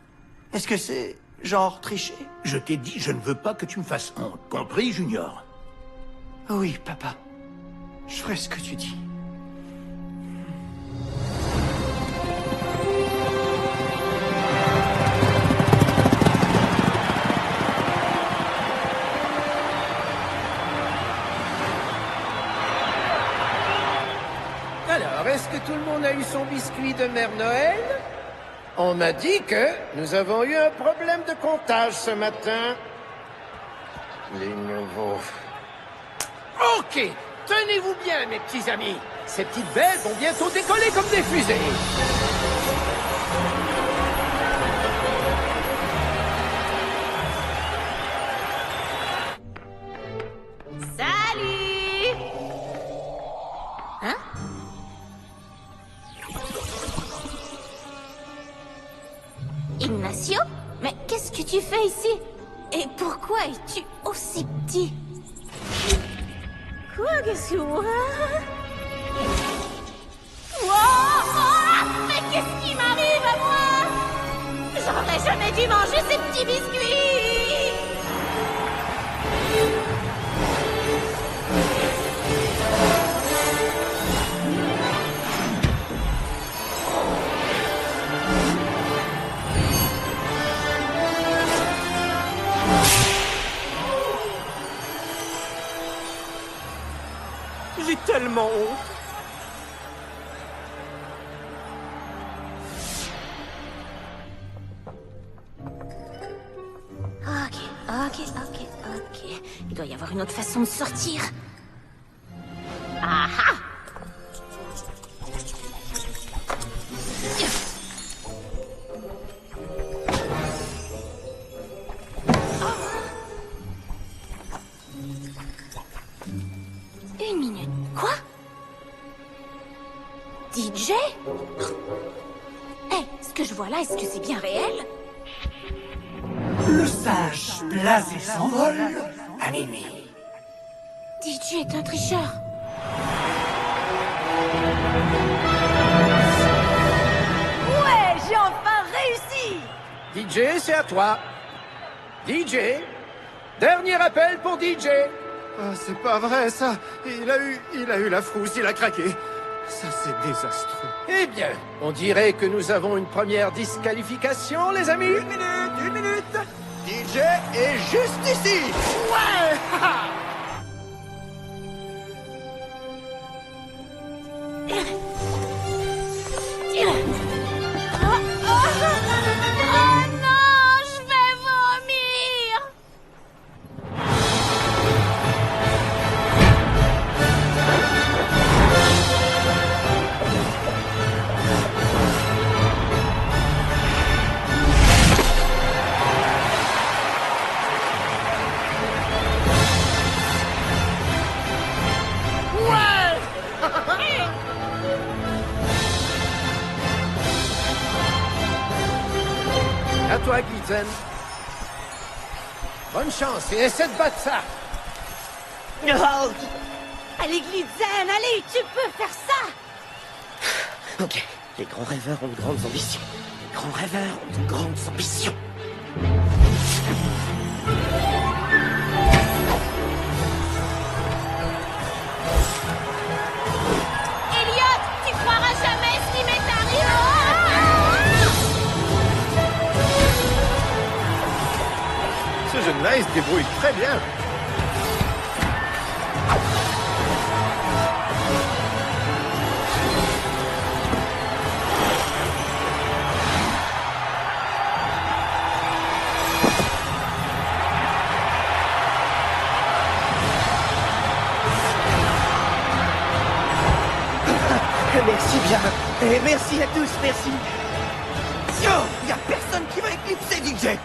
Est-ce que c'est genre tricher? Je t'ai dit, je ne veux pas que tu me fasses honte. Compris, Junior? Oui, papa. Je ferai ce que tu dis. Alors, est-ce que tout le monde a eu son biscuit de Mère Noël? On m'a dit que nous avons eu un problème de comptage ce matin. Les nouveaux... Ok, tenez-vous bien, mes petits amis. Ces petites belles vont bientôt décoller comme des fusées. Salut! Hein? Ignacio? Mais qu'est-ce que tu fais ici? Et pourquoi es-tu aussi petit? Quoi, qu'est-ce que... Wow! Mais qu'est-ce qui m'arrive à moi? J'aurais jamais dû manger ces petits biscuits! J'ai tellement honte. Ok. Il doit y avoir une autre façon de sortir. Ah ah! Une minute. Quoi? DJ? Hé, ce que je vois là, est-ce que c'est bien réel? Le sage blasé s'envole à Mimi. DJ est un tricheur. Ouais, j'ai enfin réussi! DJ, c'est à toi. DJ, dernier appel pour DJ. Ah, c'est pas vrai, ça. Il a eu la frousse, il a craqué. Ça, c'est désastreux. Eh bien, on dirait que nous avons une première disqualification, les amis. Une minute. DJ est juste ici. Ouais! Oh non, je vais vomir! À toi, Glitzen. Bonne chance et essaie de battre ça. Oh. Allez, Glitzen, allez, tu peux faire ça! Ok, les grands rêveurs ont de grandes ambitions. Les grands rêveurs ont de grandes ambitions. Elliot, tu croiras jamais ce qui m'est arrivé! Ce jeune-là, il se débrouille très bien. Merci bien. Et merci à tous, merci. Yo, y a personne qui va éclipser DJ.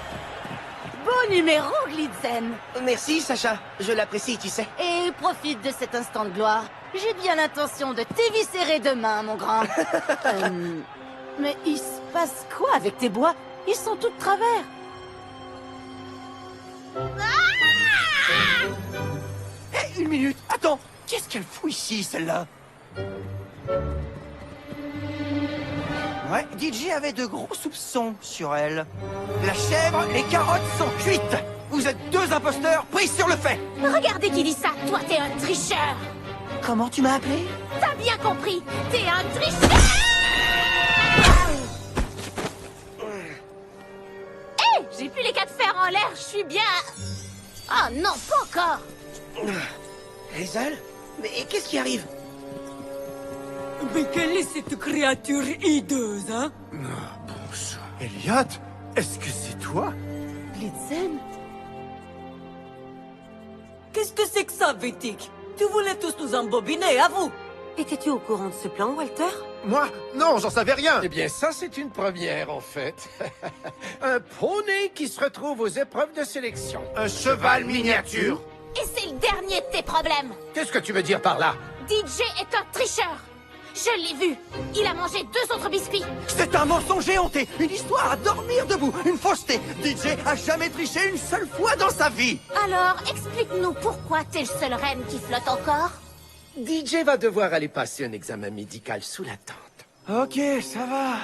Bon beau numéro, Glitzen. Merci, Sacha. Je l'apprécie, tu sais. Et profite de cet instant de gloire. J'ai bien l'intention de t'éviscérer demain, mon grand. Mais il se passe quoi avec tes bois? Ils sont tous de travers. Hé, une minute, attends. Qu'est-ce qu'elle fout ici, celle-là? Ouais, DJ avait de gros soupçons sur elle. La chèvre, les carottes sont cuites. Vous êtes deux imposteurs pris sur le fait. Regardez qui dit ça. Toi, t'es un tricheur. Comment tu m'as appelé? T'as bien compris. T'es un tricheur. Hé, j'ai plus les 4 fers en l'air. Je suis bien... Oh non, pas encore. Hazel? Mais qu'est-ce qui arrive? Mais quelle est cette créature hideuse, hein? Bon sang. Elliot, est-ce que c'est toi? Blitzen? Qu'est-ce que c'est que ça, Vitic? Tu voulais tous nous embobiner, à vous! Étais-tu au courant de ce plan, Walter? Moi? Non, j'en savais rien. Eh bien, ça, c'est une première, en fait. Un poney qui se retrouve aux épreuves de sélection. Un cheval miniature. Et c'est le dernier de tes problèmes. Qu'est-ce que tu veux dire par là? DJ est un tricheur. Je l'ai vu. Il a mangé 2 autres biscuits. C'est un mensonge éhonté, une histoire à dormir debout, une fausseté. DJ a jamais triché une seule fois dans sa vie. Alors, explique-nous pourquoi t'es le seul reine qui flotte encore. DJ va devoir aller passer un examen médical sous la tente. Ok, ça va.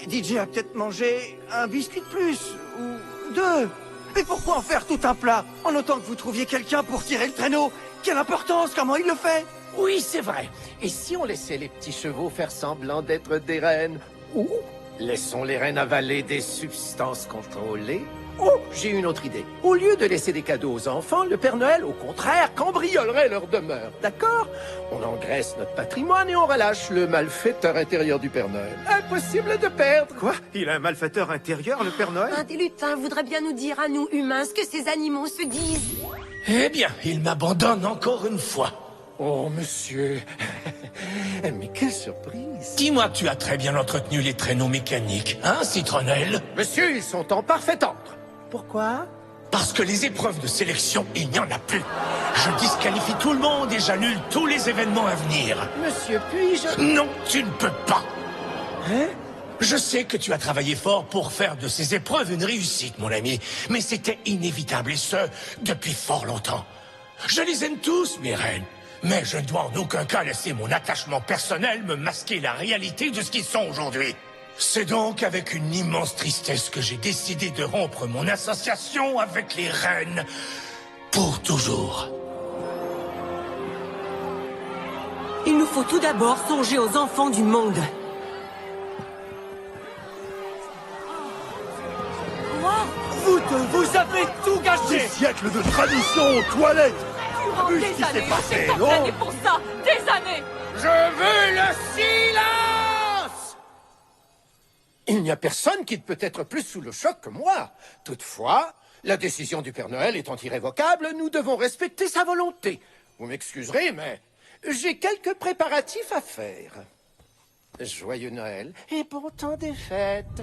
DJ a peut-être mangé un biscuit de plus, ou 2. Mais pourquoi en faire tout un plat, en autant que vous trouviez quelqu'un pour tirer le traîneau? Quelle importance, comment il le fait? Oui, c'est vrai. Et si on laissait les petits chevaux faire semblant d'être des reines? Ou laissons les reines avaler des substances contrôlées? Oh, j'ai une autre idée. Au lieu de laisser des cadeaux aux enfants, le Père Noël, au contraire, cambriolerait leur demeure. D'accord? On engraisse notre patrimoine et on relâche le malfaiteur intérieur du Père Noël. Impossible de perdre. Quoi? Il a un malfaiteur intérieur, le Père Noël? Un des lutins voudrait bien nous dire à nous, humains, ce que ces animaux se disent. Eh bien, il m'abandonne encore une fois. Oh, monsieur. Mais quelle surprise. Dis-moi que tu as très bien entretenu les traîneaux mécaniques, hein, Citronnelle? Monsieur, ils sont en parfait ordre. Pourquoi? Parce que les épreuves de sélection, il n'y en a plus. Je disqualifie tout le monde et j'annule tous les événements à venir. Monsieur, puis-je... Non, tu ne peux pas. Hein? Je sais que tu as travaillé fort pour faire de ces épreuves une réussite, mon ami. Mais c'était inévitable, et ce, depuis fort longtemps. Je les aime tous, mes reines. Mais je ne dois en aucun cas laisser mon attachement personnel me masquer la réalité de ce qu'ils sont aujourd'hui. C'est donc avec une immense tristesse que j'ai décidé de rompre mon association avec les reines pour toujours. Il nous faut tout d'abord songer aux enfants du monde. Vous avez tout gâché. Des siècles de tradition aux toilettes. Durant Vu ce des qui s'est années, passé, on non? s'est entraîné pour ça. Des années. Je veux le silence! Il n'y a personne qui ne peut être plus sous le choc que moi. Toutefois, la décision du Père Noël étant irrévocable, nous devons respecter sa volonté. Vous m'excuserez, mais j'ai quelques préparatifs à faire. Joyeux Noël et bon temps des fêtes.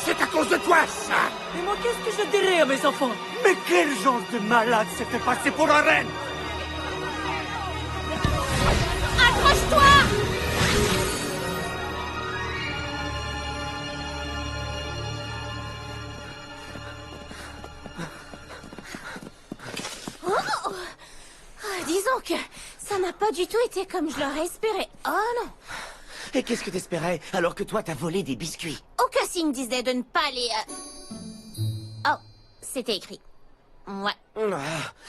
C'est à cause de toi, ça! Et moi, qu'est-ce que je dirais à mes enfants? Mais quel genre de malade s'est fait passer pour la reine? Accroche-toi! Oh! Disons que ça n'a pas du tout été comme je l'aurais espéré. Oh non! Et qu'est-ce que t'espérais, alors que toi t'as volé des biscuits? Aucun signe disait de ne pas les... Oh, c'était écrit. Ouais. Ah,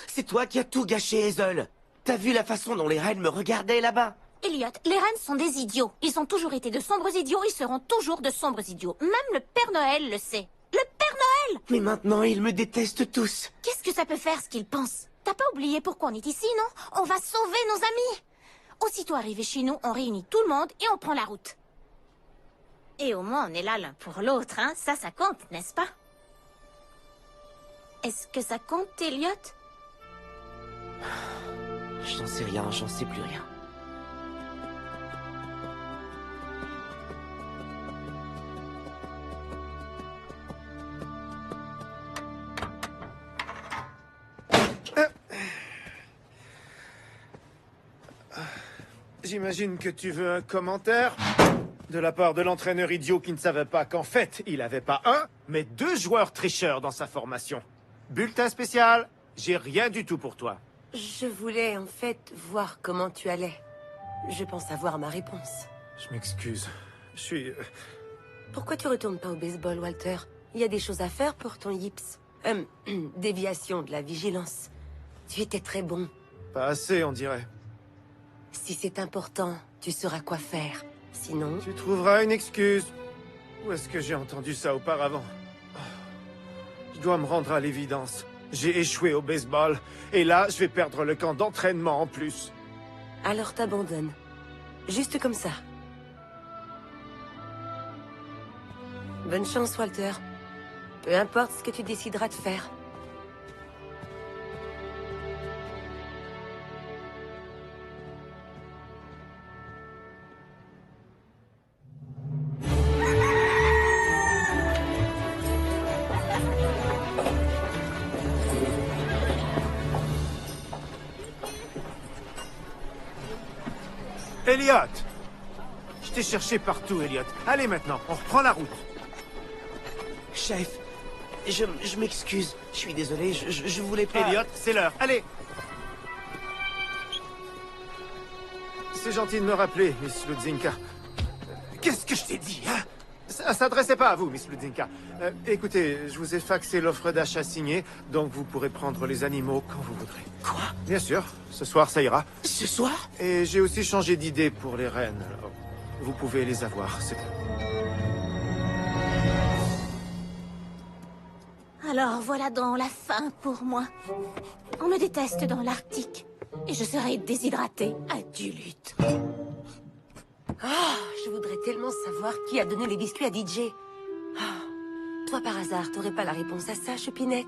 c'est toi qui as tout gâché, Hazel. T'as vu la façon dont les reines me regardaient là-bas? Elliot, les reines sont des idiots. Ils ont toujours été de sombres idiots, ils seront toujours de sombres idiots. Même le Père Noël le sait. Le Père Noël! Mais maintenant, ils me détestent tous. Qu'est-ce que ça peut faire, ce qu'ils pensent? T'as pas oublié pourquoi on est ici, non? On va sauver nos amis! Aussitôt arrivé chez nous, on réunit tout le monde et on prend la route. Et au moins, on est là l'un pour l'autre, hein? Ça compte, n'est-ce pas? Est-ce que ça compte, Elliot? J'en sais rien, j'en sais plus rien. J'imagine que tu veux un commentaire de la part de l'entraîneur idiot qui ne savait pas qu'en fait, il avait pas un, mais 2 joueurs tricheurs dans sa formation. Bulletin spécial, j'ai rien du tout pour toi. Je voulais en fait voir comment tu allais. Je pense avoir ma réponse. Je m'excuse. Je suis... Pourquoi tu retournes pas au baseball, Walter? Il y a des choses à faire pour ton yips. Déviation de la vigilance. Tu étais très bon. Pas assez, on dirait. Si c'est important, tu sauras quoi faire. Sinon... Tu trouveras une excuse. Où est-ce que j'ai entendu ça auparavant? Je dois me rendre à l'évidence. J'ai échoué au baseball, et là, je vais perdre le camp d'entraînement en plus. Alors t'abandonnes. Juste comme ça. Bonne chance, Walter. Peu importe ce que tu décideras de faire. Elliot! Je t'ai cherché partout, Elliot. Allez maintenant, on reprend la route. Chef, je m'excuse. Je suis désolé, je voulais pas... Elliot, c'est l'heure. Allez! C'est gentil de me rappeler, Miss Ludzinka. Qu'est-ce que je t'ai dit, hein? Ça s'adressait pas à vous, Miss Ludzinka. Écoutez, je vous ai faxé l'offre d'achat signée, donc vous pourrez prendre les animaux quand vous voudrez. Quoi? Bien sûr, ce soir ça ira. Ce soir? Et j'ai aussi changé d'idée pour les rennes. Alors, vous pouvez les avoir, c'est tout. Alors voilà dans la fin pour moi. On me déteste dans l'Arctique. Et je serai déshydratée à du lutte. Ah, je voudrais tellement savoir qui a donné les biscuits à DJ. Ah, toi, par hasard, t'aurais pas la réponse à ça, Chopinette?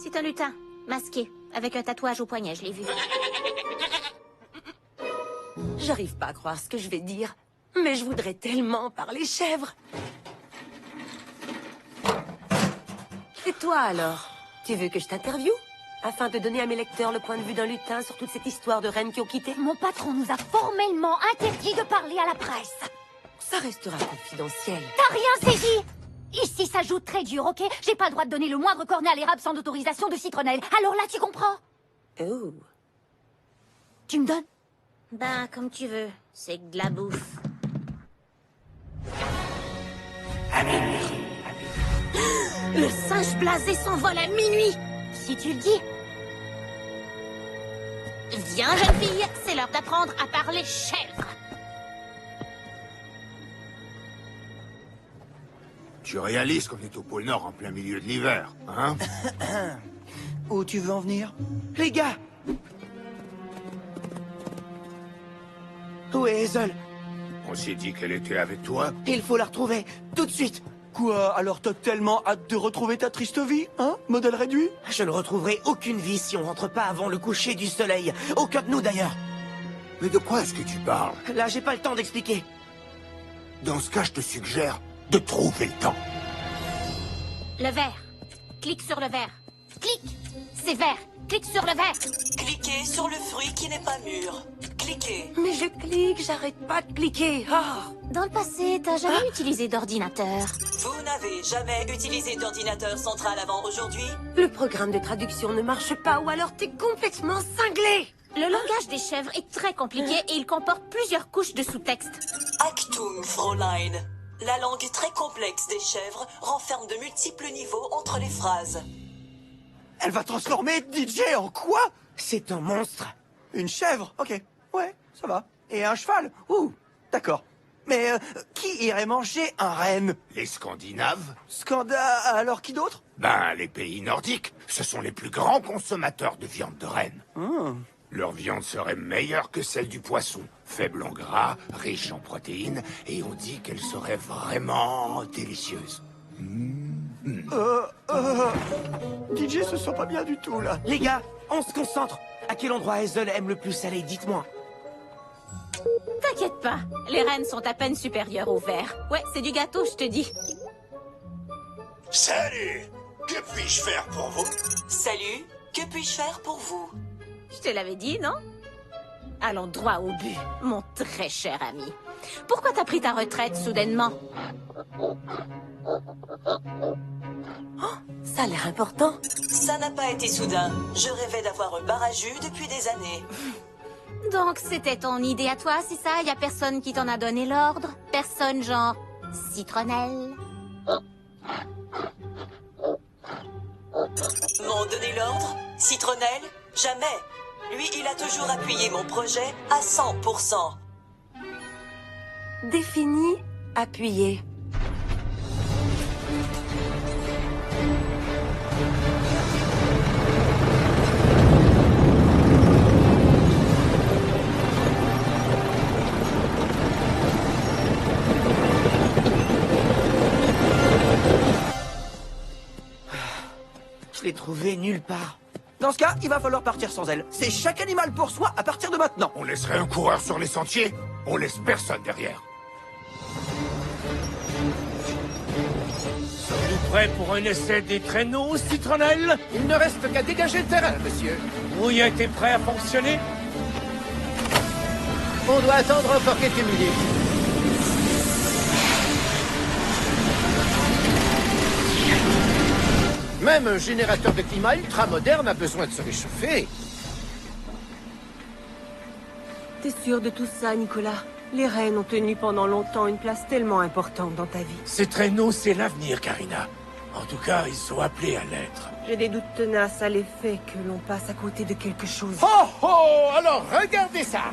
C'est un lutin, masqué, avec un tatouage au poignet, je l'ai vu. J'arrive pas à croire ce que je vais dire, mais je voudrais tellement parler chèvre. Et toi, alors? Tu veux que je t'interviewe? Afin de donner à mes lecteurs le point de vue d'un lutin sur toute cette histoire de reines qui ont quitté? Mon patron nous a formellement interdit de parler à la presse. Ça restera confidentiel. T'as rien saisi? Ici, ça joue très dur, ok? J'ai pas le droit de donner le moindre cornet à l'érable sans autorisation de citronnelle. Alors là, tu comprends? Oh. Tu me donnes? Ben, comme tu veux. C'est de la bouffe. Le singe blasé s'envole à minuit. Si tu le dis. Viens, jeune fille, c'est l'heure d'apprendre à parler chèvre. Tu réalises qu'on est au pôle Nord en plein milieu de l'hiver, hein? Où tu veux en venir? Les gars! Où est Hazel? On s'est dit qu'elle était avec toi. Il faut la retrouver, tout de suite! Quoi? Alors t'as tellement hâte de retrouver ta triste vie, hein? Modèle réduit? Je ne retrouverai aucune vie si on rentre pas avant le coucher du soleil. Aucun de nous d'ailleurs. Mais de quoi est-ce que tu parles? Là, j'ai pas le temps d'expliquer. Dans ce cas, je te suggère de trouver le temps. Le vert. Clique sur le vert. Clique. C'est vert. Clique sur le vert. Cliquez sur le fruit qui n'est pas mûr. Cliquez. Mais je clique, j'arrête pas de cliquer. Oh. Dans le passé, t'as jamais utilisé d'ordinateur? Vous n'avez jamais utilisé d'ordinateur central avant aujourd'hui? Le programme de traduction ne marche pas ou alors t'es complètement cinglé. Le langage des chèvres est très compliqué et il comporte plusieurs couches de sous-texte. Achtung, Fräulein. La langue très complexe des chèvres renferme de multiples niveaux entre les phrases. Elle va transformer DJ en quoi? C'est un monstre. Une chèvre? Ok, ouais, ça va. Et un cheval? Ouh, d'accord. Mais qui irait manger un renne? Les Scandinaves? Alors qui d'autre? Ben, les pays nordiques. Ce sont les plus grands consommateurs de viande de renne. Leur viande serait meilleure que celle du poisson. Faible en gras, riche en protéines, et on dit qu'elle serait vraiment délicieuse. DJ se sent pas bien du tout, là. Les gars, on se concentre. À quel endroit Hazel aime le plus salé? Dites-moi. T'inquiète pas, les rennes sont à peine supérieures au vert. Ouais, c'est du gâteau, je te dis. Salut! Que puis-je faire pour vous? Salut, Que puis-je faire pour vous? Je te l'avais dit, non? Allons droit au but, mon très cher ami. Pourquoi t'as pris ta retraite soudainement? Oh, ça a l'air important. Ça n'a pas été soudain. Je rêvais d'avoir un bar à jus depuis des années. Donc c'était ton idée à toi, c'est ça? Y a personne qui t'en a donné l'ordre? Personne genre citronnelle? M'ont donné l'ordre? Citronnelle? Jamais. Lui, il a toujours appuyé mon projet à 100%. Défini, appuyé. Je l'ai trouvée nulle part. Dans ce cas, il va falloir partir sans elle. C'est chaque animal pour soi à partir de maintenant. On laisserait un coureur sur les sentiers? On laisse personne derrière. Sommes-nous prêts pour un essai des traîneaux, Citronnelle? Il ne reste qu'à dégager le terrain, monsieur. Brouillette est prêt à fonctionner? On doit attendre encore quelques minutes. Même un générateur de climat ultra moderne a besoin de se réchauffer. T'es sûr de tout ça, Nicolas? Les reines ont tenu pendant longtemps une place tellement importante dans ta vie. Ces traîneaux, c'est l'avenir, Karina. En tout cas, ils sont appelés à l'être. J'ai des doutes tenaces à l'effet que l'on passe à côté de quelque chose. Oh oh! Alors regardez ça!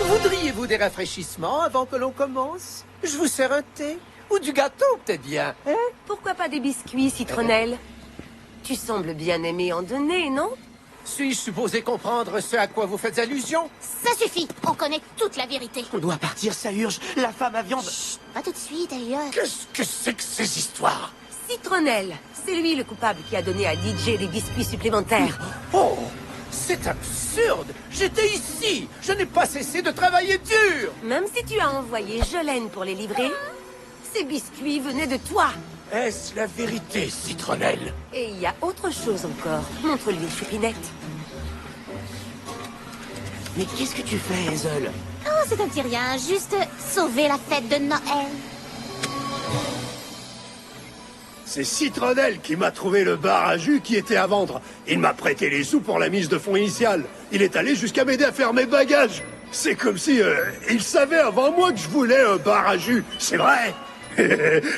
Voudriez-vous des rafraîchissements avant que l'on commence? Je vous sers un thé? Ou du gâteau, peut-être bien. Hein? Pourquoi pas des biscuits, Citronnelle? Tu sembles bien aimer en donner, non? Suis-je supposé comprendre ce à quoi vous faites allusion? Ça suffit, on connaît toute la vérité. On doit partir, ça urge. La femme à viande... Chut, pas tout de suite, ailleurs. Qu'est-ce que c'est que ces histoires? Citronnelle, c'est lui le coupable qui a donné à DJ des biscuits supplémentaires. Oh! C'est absurde! J'étais ici! Je n'ai pas cessé de travailler dur! Même si tu as envoyé Jolene pour les livrer, ces biscuits venaient de toi. Est-ce la vérité, Citronnelle? Et il y a autre chose encore. Montre-lui, Choupinette. Mais qu'est-ce que tu fais, Hazel? Oh, c'est un petit rien, juste sauver la fête de Noël. C'est Citronnelle qui m'a trouvé le bar à jus qui était à vendre. Il m'a prêté les sous pour la mise de fonds initiale. Il est allé jusqu'à m'aider à faire mes bagages. C'est comme si il savait avant moi que je voulais un bar à jus. C'est vrai.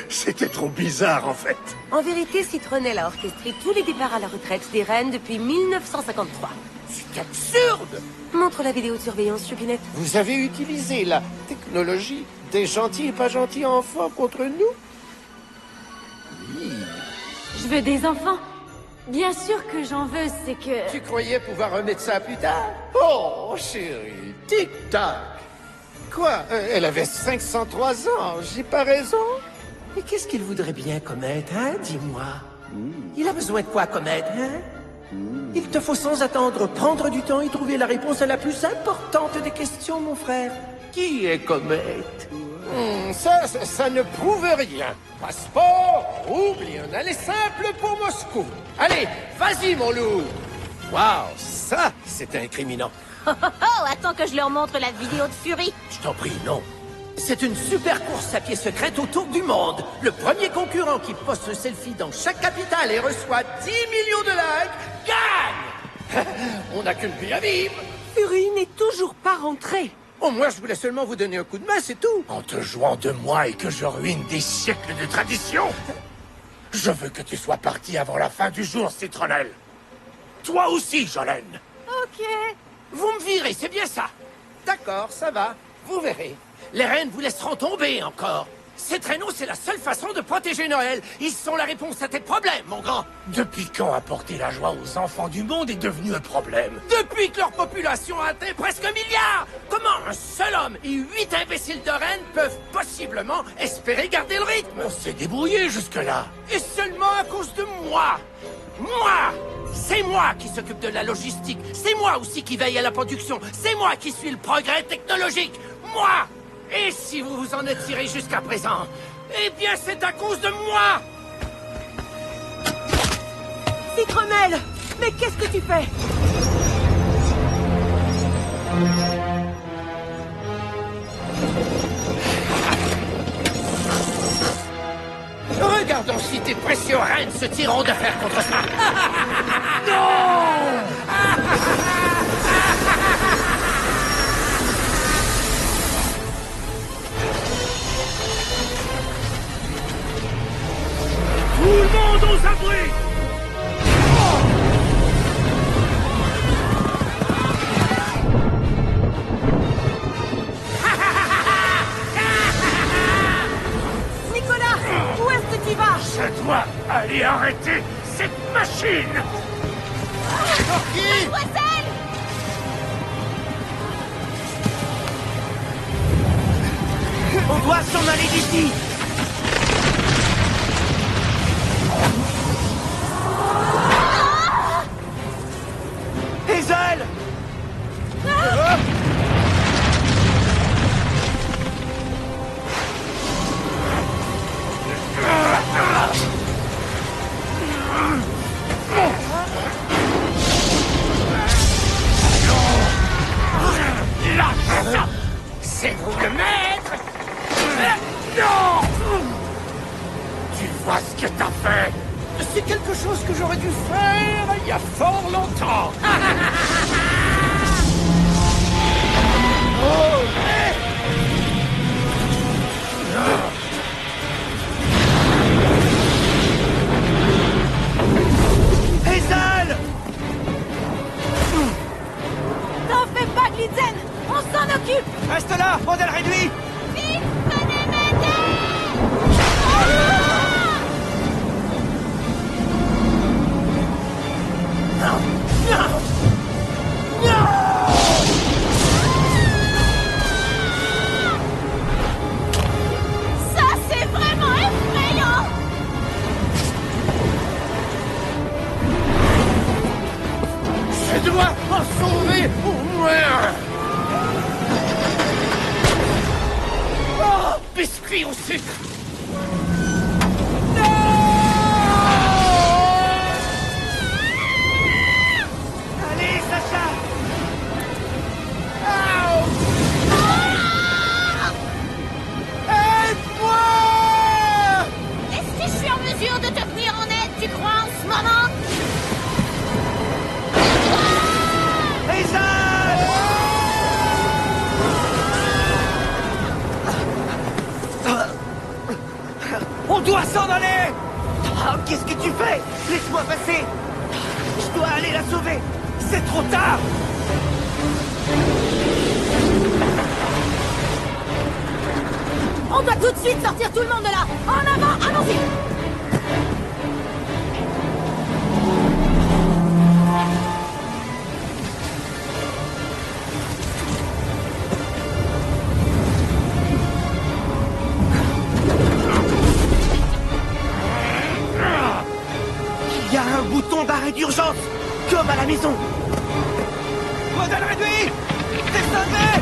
C'était trop bizarre, en fait. En vérité, Citronnelle a orchestré tous les départs à la retraite des reines depuis 1953. C'est absurde! Montre la vidéo de surveillance, Choupinette. Vous avez utilisé la technologie des gentils et pas gentils enfants contre nous? Je veux des enfants. Bien sûr que j'en veux, c'est que... Tu croyais pouvoir remettre ça plus tard? Oh, chérie, tic-tac. Quoi? Elle avait 503 ans, j'ai pas raison? Mais qu'est-ce qu'il voudrait bien commettre, hein? Dis-moi. Il a besoin de quoi commettre, hein? Il te faut sans attendre prendre du temps et trouver la réponse à la plus importante des questions, mon frère. Qui est Comète? Ça ne prouve rien. Passeport, oublie un aller simple pour Moscou. Allez, vas-y, mon loup. Waouh, ça, c'est incriminant. Oh, oh, oh, attends que je leur montre la vidéo de Fury. Je t'en prie, non. C'est une super course à pied secrète autour du monde. Le premier concurrent qui poste un selfie dans chaque capitale et reçoit 10 millions de likes gagne. On n'a qu'une vie à vivre. Fury n'est toujours pas rentré. Oh, moi, je voulais seulement vous donner un coup de main, c'est tout. En te jouant de moi et que je ruine des siècles de tradition. Je veux que tu sois parti avant la fin du jour, Citronnelle. Toi aussi, Jolene. Ok. Vous me virez, c'est bien ça. D'accord, ça va. Vous verrez. Les reines vous laisseront tomber encore. Ces traîneaux, c'est la seule façon de protéger Noël. Ils sont la réponse à tes problèmes, mon grand. Depuis quand apporter la joie aux enfants du monde est devenu un problème? Depuis que leur population a atteint presque 1 milliard. Comment un seul homme et 8 imbéciles de reines peuvent possiblement espérer garder le rythme? On s'est débrouillé jusque-là. Et seulement à cause de moi. Moi, C'est moi qui s'occupe de la logistique. C'est moi aussi qui veille à la production. C'est moi qui suis le progrès technologique. Moi! Et si vous vous en êtes tiré jusqu'à présent, eh bien c'est à cause de moi! Citronnelle! Mais qu'est-ce que tu fais? Regardons si tes précieux reines se tireront d'affaire contre ça. Tout le monde aux abris! Nicolas! Où est-ce que tu vas? Je dois aller arrêter cette machine! Mademoiselle! On doit s'en aller d'ici! Hazel! Lâche ça! C'est vous le maître! Non! Tu vois ce que t'as fait? C'est quelque chose que j'aurais dû faire il y a fort longtemps! Oh, Hazel! T'en fais pas, Glitzen! On s'en occupe! Reste là, modèle réduit! Vite, venez m'aider! Ça, c'est vraiment effrayant! Je dois en sauver au moins! Oh, biscuit au sucre! Allez, Sacha! Aide-moi! Est-ce que je suis en mesure de te venir en aide, tu crois, en ce moment? Hazel! On doit s'en aller! Oh, qu'est-ce que tu fais? Laisse-moi passer! Je dois aller la sauver! C'est trop tard! On doit tout de suite sortir tout le monde de là! En avant, allons-y! Il y a un bouton d'arrêt d'urgence! Comme à la maison! Modèle réduit! Descendez!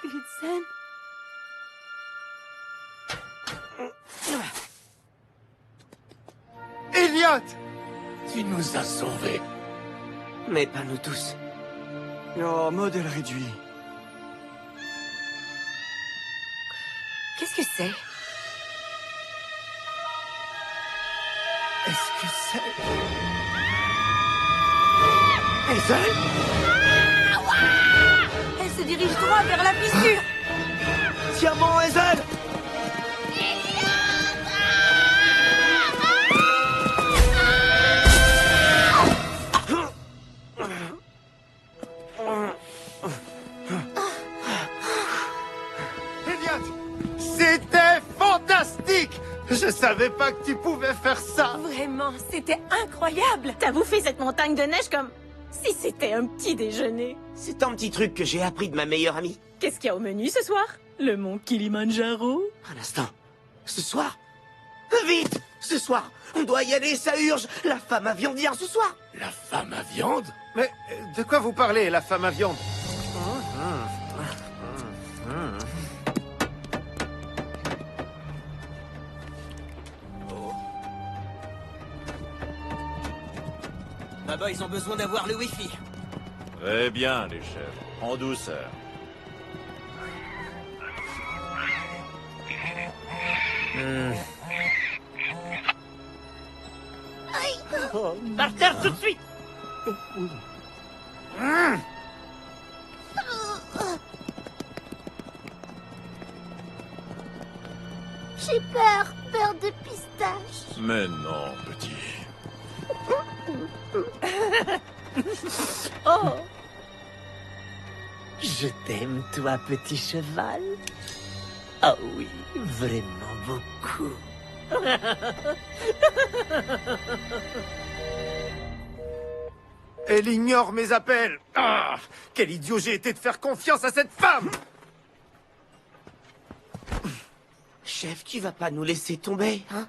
Glitzen? Elliot! Tu nous as sauvés. Mais pas nous tous. Oh, modèle réduit. Qu'est-ce que c'est? Est-ce que c'est... Hazel? Elle se dirige droit vers la fissure! Tiens bon, Hazel! Elliot! C'était fantastique! Je Je savais pas que tu pouvais faire ça. Vraiment, c'était incroyable. T'as bouffé cette montagne de neige comme si c'était un petit déjeuner. C'est un petit truc que j'ai appris de ma meilleure amie. Qu'est-ce qu'il y a au menu ce soir? Le mont Kilimanjaro? Un instant. Ce soir? Vite! Ce soir! On doit y aller, ça urge! La femme à viande vient ce soir! La femme à viande? Mais de quoi vous parlez, la femme à viande? Là-bas, ils ont besoin d'avoir le Wi-Fi. Très bien, les chèvres. En douceur. Par terre tout de suite! J'ai peur de pistache. Mais non, petit. Oh! Je t'aime, toi, petit cheval. Oh oui, vraiment beaucoup. Elle ignore mes appels. Ah, quel idiot j'ai été de faire confiance à cette femme! Chef, tu vas pas nous laisser tomber, hein?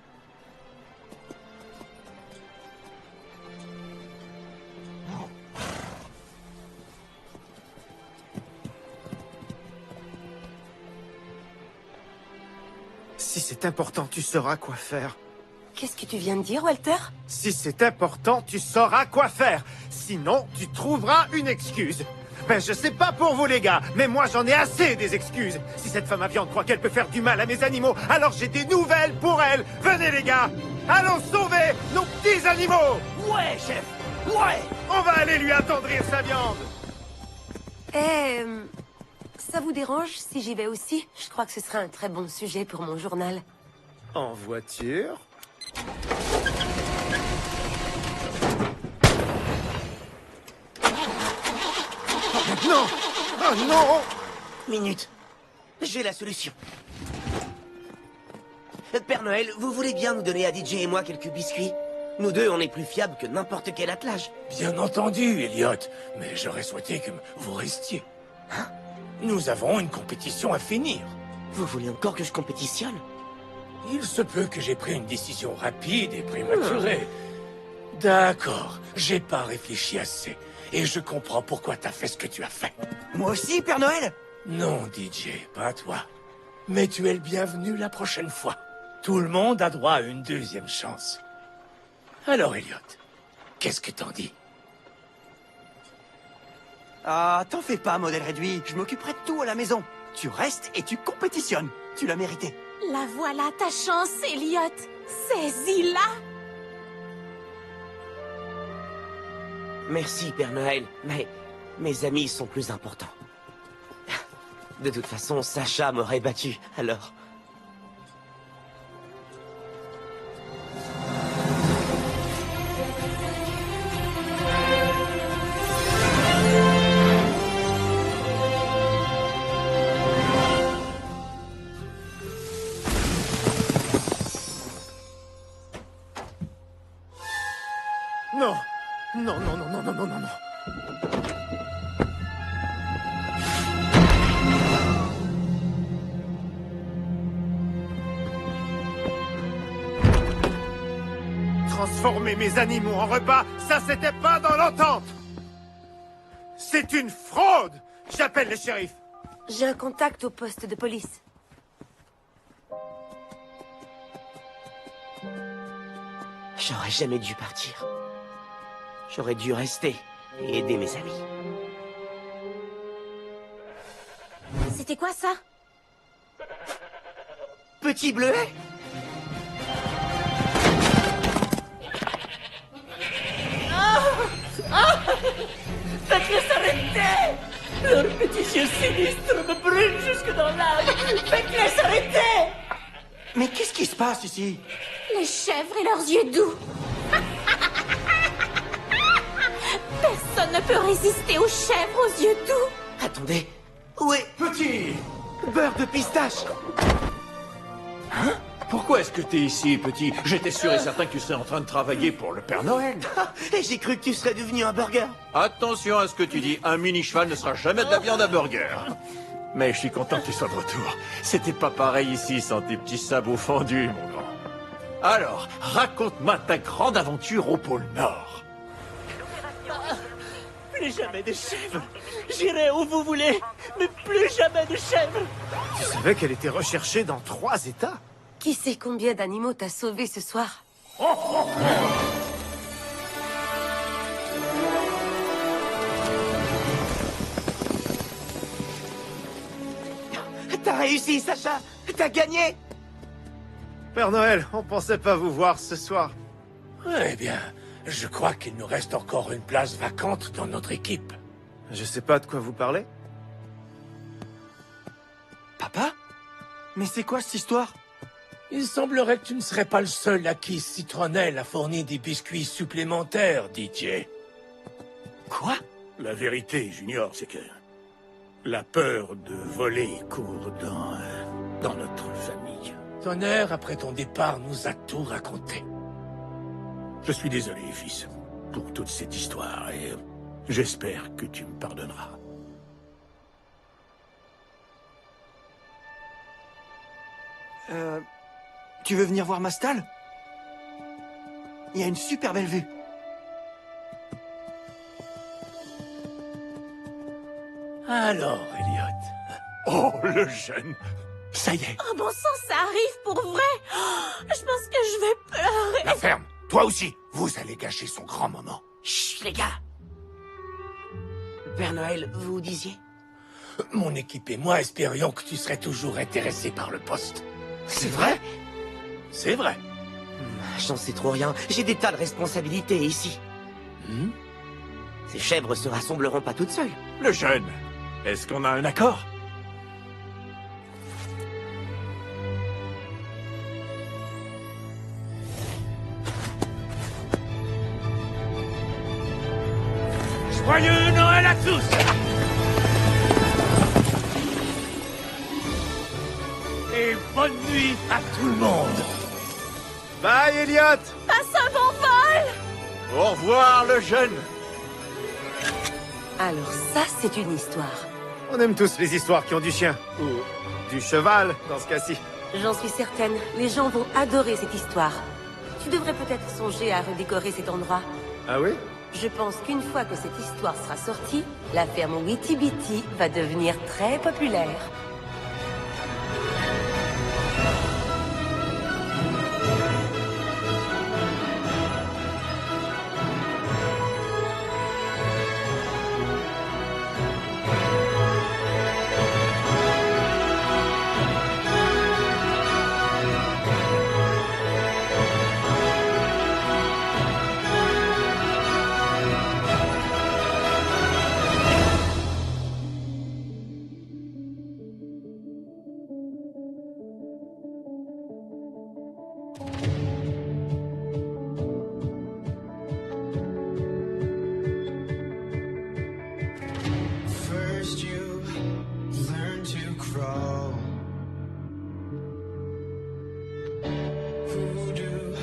Si c'est important, tu sauras quoi faire. Qu'est-ce que tu viens de dire, Walter? Si c'est important, tu sauras quoi faire. Sinon, tu trouveras une excuse. Ben, je sais pas pour vous, les gars, mais moi, j'en ai assez des excuses. Si cette femme à viande croit qu'elle peut faire du mal à mes animaux, alors j'ai des nouvelles pour elle. Venez, les gars. Allons sauver nos petits animaux. Ouais, chef. Ouais. On va aller lui attendrir sa viande. Ça vous dérange si j'y vais aussi? Je crois que ce serait un très bon sujet pour mon journal. En voiture? Non! Oh non! Minute. J'ai la solution. Père Noël, vous voulez bien nous donner à DJ et moi quelques biscuits? Nous deux, on est plus fiables que n'importe quel attelage. Bien entendu, Elliot, mais j'aurais souhaité que vous restiez. Hein? Nous avons une compétition à finir. Vous voulez encore que je compétitionne? Il se peut que j'ai pris une décision rapide et prématurée. D'accord, j'ai pas réfléchi assez. Et je comprends pourquoi t'as fait ce que tu as fait. Moi aussi, Père Noël? Non, DJ, pas toi. Mais tu es le bienvenu la prochaine fois. Tout le monde a droit à une deuxième chance. Alors, Elliot, qu'est-ce que t'en dis? Ah, t'en fais pas, modèle réduit. Je m'occuperai de tout à la maison. Tu restes et tu compétitionnes. Tu l'as mérité. La voilà ta chance, Elliot. Saisis-la. Merci, Père Noël, mais mes amis sont plus importants. De toute façon, Sacha m'aurait battu, alors... Non! Non, non, non, non, non, non, non, non. Transformer mes animaux en repas, ça c'était pas dans l'entente! C'est une fraude! J'appelle le shérif! J'ai un contact au poste de police. J'aurais jamais dû partir. J'aurais dû rester et aider mes amis. C'était quoi ça? Petit bleuet? Faites-les s'arrêter! Leurs petits yeux sinistres me brûlent jusque dans l'âme! Faites-les s'arrêter! Mais qu'est-ce qui se passe ici? Les chèvres et leurs yeux doux. Personne ne peut résister aux chèvres aux yeux doux. Attendez, où est... Petit! Beurre de pistache! Hein? Pourquoi est-ce que t'es ici, petit? J'étais sûr et certain que tu serais en train de travailler pour le Père Noël. Et j'ai cru que tu serais devenu un burger. Attention à ce que tu dis, un mini-cheval ne sera jamais de la viande à burger. Mais je suis content que tu sois de retour. C'était pas pareil ici sans tes petits sabots fendus, mon grand. Alors, raconte-moi ta grande aventure au pôle Nord. Plus jamais de chèvres. J'irai où vous voulez, mais plus jamais de chèvres. Tu savais qu'elle était recherchée dans 3 États? Qui sait combien d'animaux t'as sauvé ce soir? T'as réussi, Sacha. T'as gagné. Père Noël, on pensait pas vous voir ce soir. Eh bien, je crois qu'il nous reste encore une place vacante dans notre équipe. Je sais pas de quoi vous parlez. Papa? Mais c'est quoi cette histoire? Il semblerait que tu ne serais pas le seul à qui Citronnelle a fourni des biscuits supplémentaires, DJ. Quoi? La vérité, Junior, c'est que la peur de voler court dans notre famille. Tonnerre, après ton départ, nous a tout raconté. Je suis désolé, fils, pour toute cette histoire, et j'espère que tu me pardonneras. Tu veux venir voir ma stalle? Il y a une super belle vue. Alors, Elliot. Oh, le jeune. Ça y est. Oh bon sang, ça arrive pour vrai. Oh, je pense que je vais pleurer. La ferme. Toi aussi. Vous allez gâcher son grand moment. Chut, les gars. Père Noël, vous disiez? Mon équipe et moi espérions que tu serais toujours intéressé par le poste. C'est vrai? C'est vrai. J'en sais trop rien. J'ai des tas de responsabilités ici. Ces chèvres se rassembleront pas toutes seules. Le jeune. Est-ce qu'on a un accord? Joyeux Noël à tous! Et bonne nuit à tout le monde! Bye, Elliot! Passe un bon vol! Au revoir, le jeune! Alors ça, c'est une histoire. On aime tous les histoires qui ont du chien. Ou du cheval, dans ce cas-ci. J'en suis certaine, les gens vont adorer cette histoire. Tu devrais peut-être songer à redécorer cet endroit. Ah oui? Je pense qu'une fois que cette histoire sera sortie, la ferme Witty Bitty va devenir très populaire. First you learn to crawl. Who do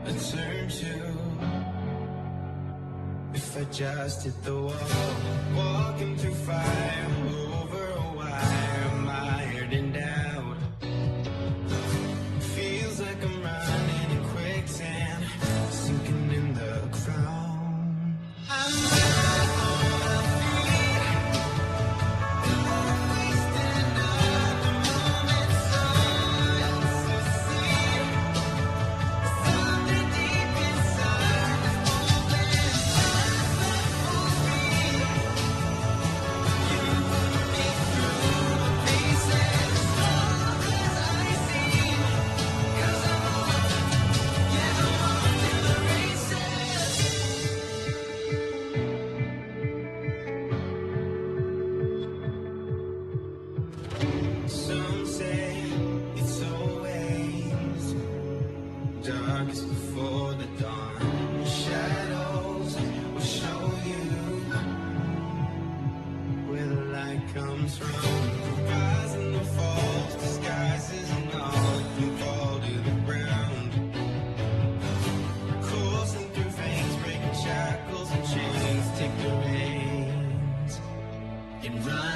I turn to if I just hit the wall? Walking through fire over a wire, mired in doubt. Feels like I'm running in quicksand, sinking in the ground. I'm Some say it's always darkest before the dawn. Shadows will show you where the light comes from. Rise and the falls, disguises and all. You fall to the and run.